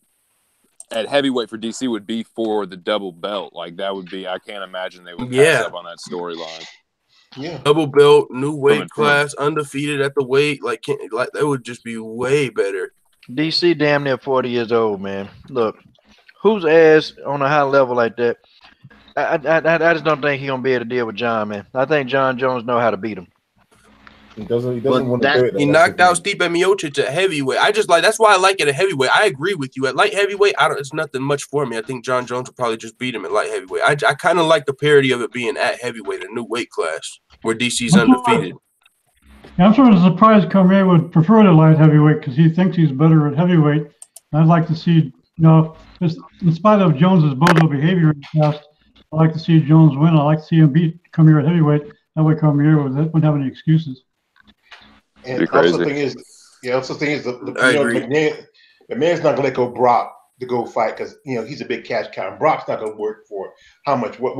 [SPEAKER 7] at heavyweight for DC would be for the double belt. Like that would be. I can't imagine they would pass up on that storyline.
[SPEAKER 2] Yeah,
[SPEAKER 10] double belt, new weight class, undefeated at the weight. Like that would just be way better.
[SPEAKER 1] DC damn near 40 years old, man. Look, whose ass on a high level like that? I just don't think he gonna be able to deal with John, man. I think John Jones know how to beat him.
[SPEAKER 3] He doesn't want to do it.
[SPEAKER 10] He knocked out Stipe Miocic at heavyweight. That's why I like it at heavyweight. I agree with you. At light heavyweight, it's nothing much for me. I think John Jones will probably just beat him at light heavyweight. I kind of like the parity of it being at heavyweight, a new weight class where DC's undefeated.
[SPEAKER 6] I'm sort of surprised Cormier would prefer the light heavyweight because he thinks he's better at heavyweight. I'd like to see, in spite of Jones's bozo behavior in the past, I'd like to see Jones win. I'd like to see him beat Cormier at heavyweight. That way Cormier wouldn't have any excuses.
[SPEAKER 2] And also the thing is, the man's not gonna let go Brock to go fight because he's a big cash cow. And Brock's not gonna work for how much? What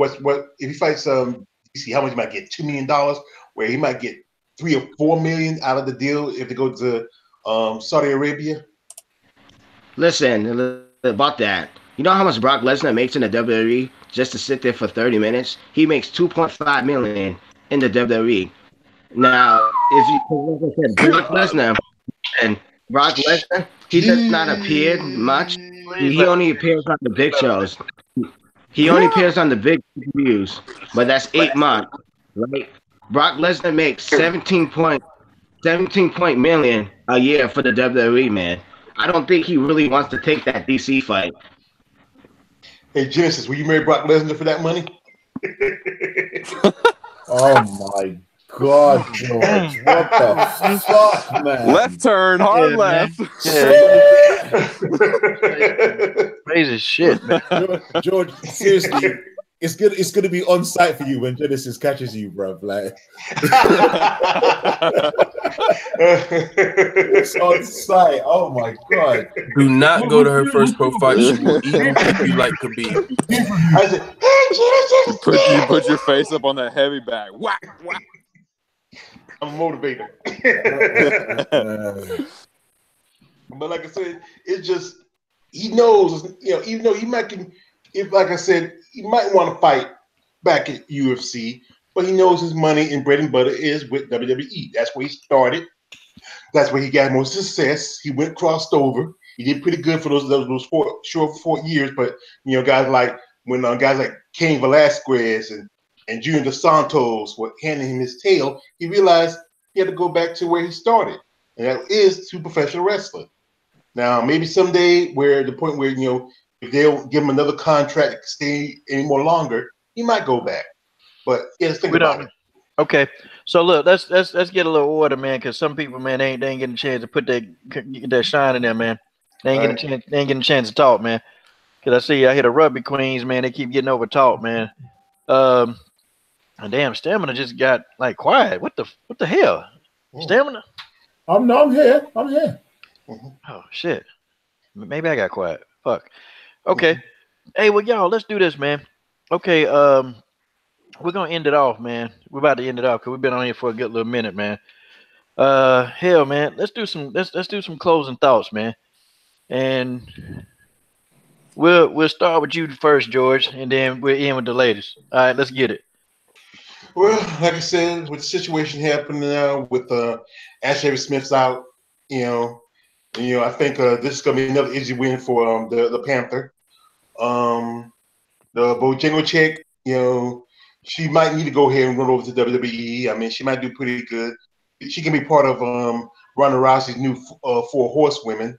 [SPEAKER 2] if he fights DC? How much he might get? $2 million, where he might get $3 or $4 million out of the deal if they go to Saudi Arabia.
[SPEAKER 9] Listen about that. You know how much Brock Lesnar makes in the WWE just to sit there for 30 minutes? He makes $2.5 million in the WWE. Now, if you said Brock Lesnar and Brock Lesnar, he does not appear much. He only appears on the big shows. He only appears on the big reviews, but that's 8 months, right? Brock Lesnar makes 17 million a year for the WWE, man. I don't think he really wants to take that DC fight.
[SPEAKER 2] Hey, Genesis, will you marry Brock Lesnar for that money?
[SPEAKER 3] Oh my God, George! What the fuck, man?
[SPEAKER 7] Left turn, hard left.
[SPEAKER 1] Crazy shit, man.
[SPEAKER 3] George, seriously, it's good. It's going to be on site for you when Genesis catches you, bro. Like, it's on site. Oh my God!
[SPEAKER 10] Do not go to her first pro fight. She will eat you like Khabib.
[SPEAKER 2] I said, "Hey, Genesis!"
[SPEAKER 7] You put your face up on that heavy bag. Whack, whack.
[SPEAKER 2] I'm a motivator. But like I said, it's just he knows, even though he might like I said, he might want to fight back at UFC, but he knows his money and bread and butter is with WWE. That's where he started. That's where he got most success. He crossed over. He did pretty good for those 4 years, but guys like Cain Velasquez and Junior Dos Santos were handing him his tail, he realized he had to go back to where he started, and that is to professional wrestling. Now, maybe someday, the point where if they'll give him another contract to stay any more longer, he might go back. But let's think about it.
[SPEAKER 1] Okay, so look, let's get a little order, man, because some people, man, they ain't getting a chance to get that shine in there, man. They ain't getting a chance to talk, man. Because I hear the rugby queens, man, they keep getting over talk, man. And damn, Stamina just got like quiet. What the hell? Stamina?
[SPEAKER 3] I'm here.
[SPEAKER 2] Mm-hmm.
[SPEAKER 1] Oh shit. Maybe I got quiet. Fuck. Okay. Mm-hmm. Hey, well, y'all, let's do this, man. Okay, we're gonna end it off, man. We're about to end it off because we've been on here for a good little minute, man. Hell, man, let's do some closing thoughts, man. And we'll start with you first, George, and then we'll end with the ladies. All right, let's get it.
[SPEAKER 2] Well, like I said, with the situation happening now with Ashley Smith's out, I think this is gonna be another easy win for the Panther. The Bojangles chick, she might need to go ahead and run over to WWE. I mean, she might do pretty good. She can be part of Ronda Rousey's new 4 horsewomen.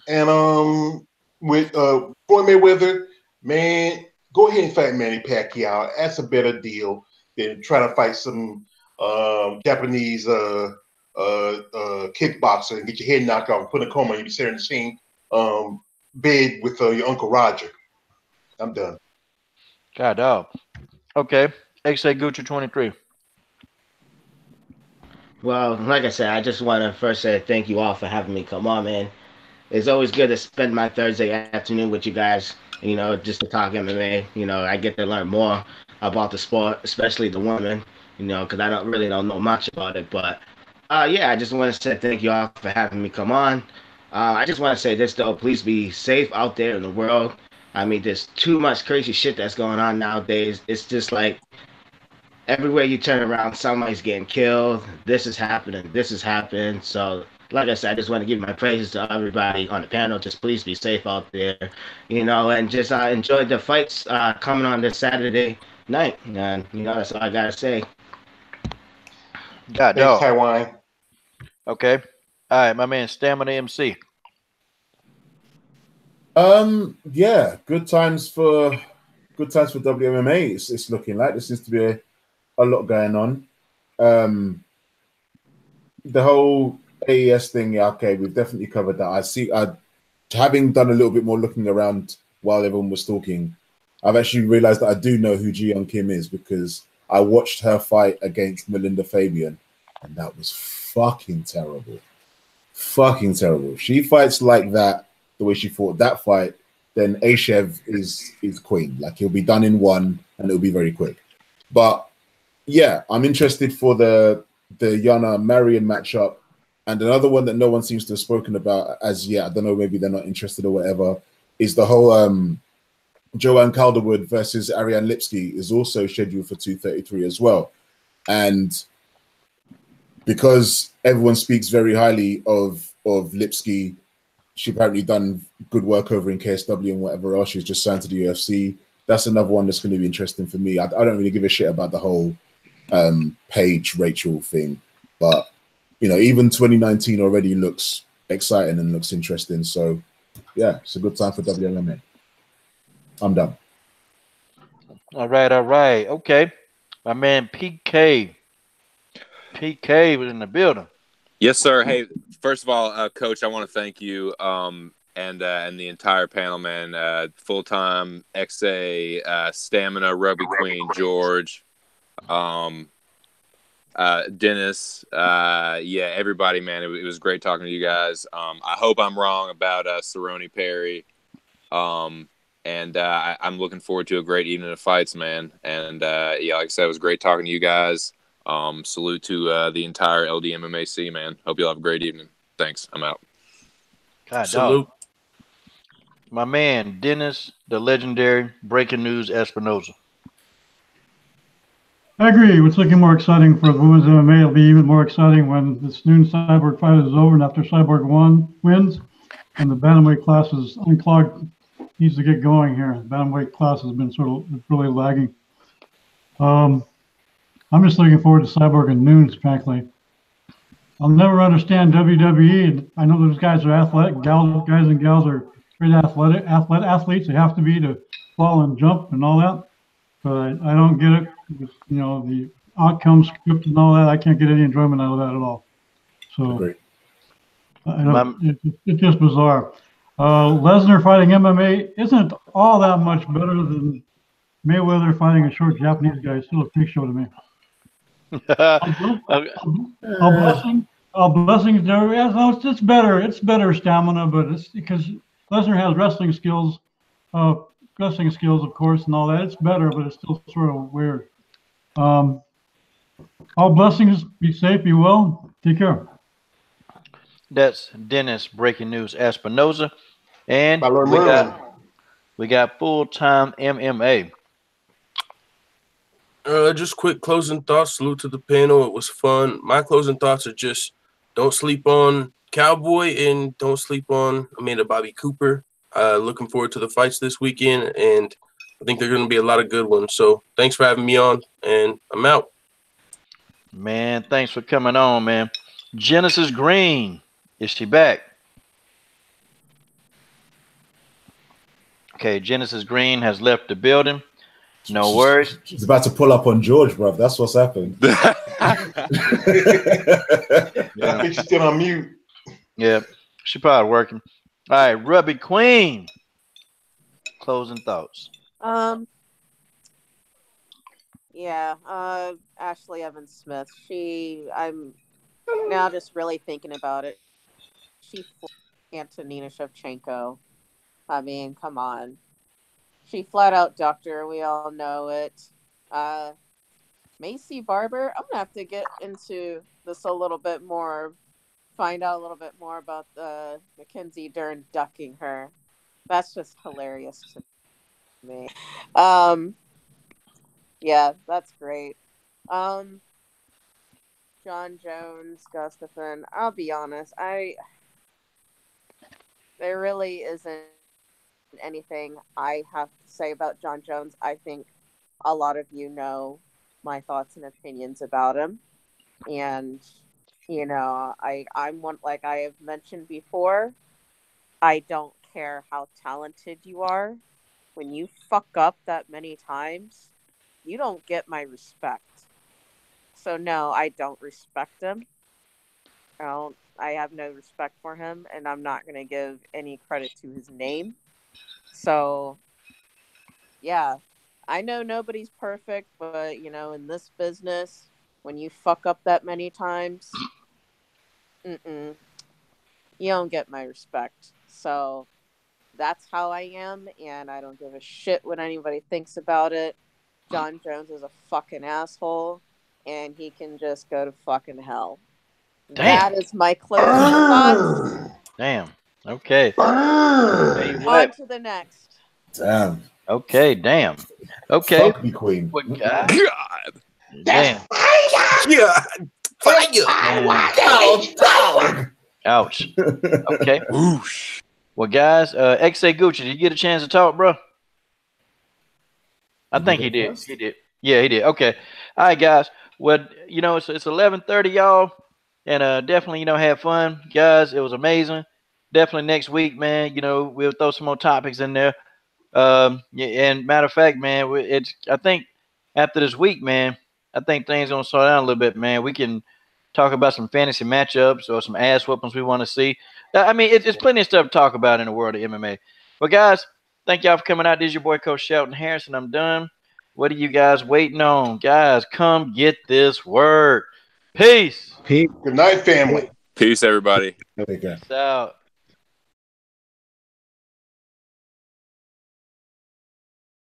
[SPEAKER 2] And with Floyd Mayweather, man, go ahead and fight Manny Pacquiao. That's a better deal than trying to fight some Japanese kickboxer and get your head knocked off and put in a coma. You be sitting in the same bed with your Uncle Roger. I'm done.
[SPEAKER 1] God dog. Okay. XA Gucci 23.
[SPEAKER 9] Well, like I said, I just want to first say thank you all for having me come on, man. It's always good to spend my Thursday afternoon with you guys, just to talk MMA. I get to learn more about the sport, especially the women, because I don't know much about it. But yeah, I just want to say thank you all for having me come on. I just want to say this, though. Please be safe out there in the world. I mean, there's too much crazy shit that's going on nowadays. It's just like everywhere you turn around, somebody's getting killed. This is happening. This is happening. So, like I said, I just want to give my praises to everybody on the panel. Just please be safe out there, and just enjoy the fights coming on this Saturday night. And, that's all I got to say.
[SPEAKER 1] God
[SPEAKER 2] Thanks,
[SPEAKER 1] dog.
[SPEAKER 2] Taiwan.
[SPEAKER 1] Okay. All right, my man Stamina MC.
[SPEAKER 3] Yeah, good times for WMMA. It's looking like there seems to be a lot going on. The whole AES thing, yeah, okay, we've definitely covered that. Having done a little bit more looking around while everyone was talking, I've actually realized that I do know who Ji Young Kim is because I watched her fight against Melinda Fabian, and that was fucking terrible. Fucking terrible. She fights like that, the way she fought that fight, then Ashev is queen. Like, he'll be done in one, and it'll be very quick. But yeah, I'm interested for the Yana Marion matchup, and another one that no one seems to have spoken about as yet. I don't know, maybe they're not interested or whatever. Is the whole Joanne Calderwood versus Ariane Lipski is also scheduled for 2:33 as well, and because everyone speaks very highly of Lipski, she apparently done good work over in KSW and whatever else. She's just signed to the UFC. That's another one that's going to be interesting for me. I don't really give a shit about the whole Paige Rachel thing, but even 2019 already looks exciting and looks interesting. So yeah, it's a good time for WMMA. I'm done.
[SPEAKER 1] All right. Okay. My man PK was in the building.
[SPEAKER 7] Yes, sir. Hey, first of all, Coach, I want to thank you and the entire panel, man. Full-time XA, Stamina, Rugby Queen, George, Dennis. Yeah, everybody, man. It was great talking to you guys. I hope I'm wrong about Cerrone Perry. And I'm looking forward to a great evening of fights, man. And yeah, like I said, it was great talking to you guys. Salute to the entire LDMMAC, man. Hope you'll have a great evening. Thanks. I'm out.
[SPEAKER 1] God,
[SPEAKER 10] Salute.
[SPEAKER 1] dog. My man Dennis, the legendary Breaking News Espinoza.
[SPEAKER 6] I agree. What's looking more exciting for the women's MMA will be even more exciting when this noon Cyborg fight is over and after Cyborg wins and the bantamweight class is unclogged. Needs to get going here. The bantamweight class has been sort of really lagging. I'm just looking forward to Cyborg and Noons, frankly. I'll never understand WWE. I know those guys are athletic. Guys and gals are great athletes. They have to be to fall and jump and all that. But I don't get it. The outcome script and all that. I can't get any enjoyment out of that at all. So it's just bizarre. Lesnar fighting MMA isn't all that much better than Mayweather fighting a short Japanese guy. It's still a freak show to me. All blessings. It's better. It's better stamina, but it's because Lesnar has wrestling skills, of course, and all that. It's better, but it's still sort of weird. All blessings. Be safe. Be well. Take care.
[SPEAKER 1] That's Dennis Breaking News Espinoza, and we got full-time MMA.
[SPEAKER 10] Just quick closing thoughts. Salute to the panel. It was fun. My closing thoughts are just don't sleep on Cowboy and don't sleep on Amanda Bobby Cooper. Looking forward to the fights this weekend, and I think they're going to be a lot of good ones. So thanks for having me on, and I'm out.
[SPEAKER 1] Man, thanks for coming on, man. Genesis Green, is she back? Okay, Genesis Green has left the building. No worries.
[SPEAKER 3] She's about to pull up on George, bro. That's what's happened.
[SPEAKER 2] I think she's still on mute.
[SPEAKER 1] Yeah, she probably working. All right, Ruby Queen. Closing thoughts.
[SPEAKER 8] Yeah, Ashley Evans Smith. I'm now just really thinking about it. She Antonina Shevchenko. I mean, come on. She flat out ducked her. We all know it. Macy Barber. I'm gonna have to get into this a little bit more. Find out a little bit more about the Mackenzie Dern ducking her. That's just hilarious to me. Yeah, that's great. John Jones, Gustafson. I'll be honest. There really isn't anything I have to say about John Jones. I think a lot of you know my thoughts and opinions about him, and I'm one, like I have mentioned before. I don't care how talented you are. When you fuck up that many times, you don't get my respect. So no, I don't respect him. I have no respect for him, and I'm not going to give any credit to his name. So, yeah, I know nobody's perfect, but, in this business, when you fuck up that many times, you don't get my respect. So, that's how I am, and I don't give a shit what anybody thinks about it. John Jones is a fucking asshole, and he can just go to fucking hell.
[SPEAKER 1] Damn.
[SPEAKER 8] That is my closing thoughts.
[SPEAKER 1] Damn. Okay.
[SPEAKER 8] On to the next.
[SPEAKER 3] Damn.
[SPEAKER 1] Okay. Damn. Okay.
[SPEAKER 3] Fuck me, Queen.
[SPEAKER 1] What
[SPEAKER 7] God.
[SPEAKER 1] Damn.
[SPEAKER 10] God. Fire.
[SPEAKER 1] Ouch. Okay.
[SPEAKER 7] Whoosh.
[SPEAKER 1] Well, guys, XA Gucci, did you get a chance to talk, bro? I think he did. He did. Yeah, he did. Okay. All right, guys. Well, it's 11:30, y'all, and definitely, have fun, guys. It was amazing. Definitely next week, man. We'll throw some more topics in there. And matter of fact, man, I think after this week, man, I think things gonna slow down a little bit, man. We can talk about some fantasy matchups or some ass whoopings we want to see. I mean, it's plenty of stuff to talk about in the world of MMA. But guys, thank y'all for coming out. This is your boy Coach Shelton Harrison. I'm done. What are you guys waiting on? Guys, come get this work. Peace.
[SPEAKER 2] Good night, family.
[SPEAKER 7] Peace, everybody.
[SPEAKER 3] Take care.
[SPEAKER 1] Peace out.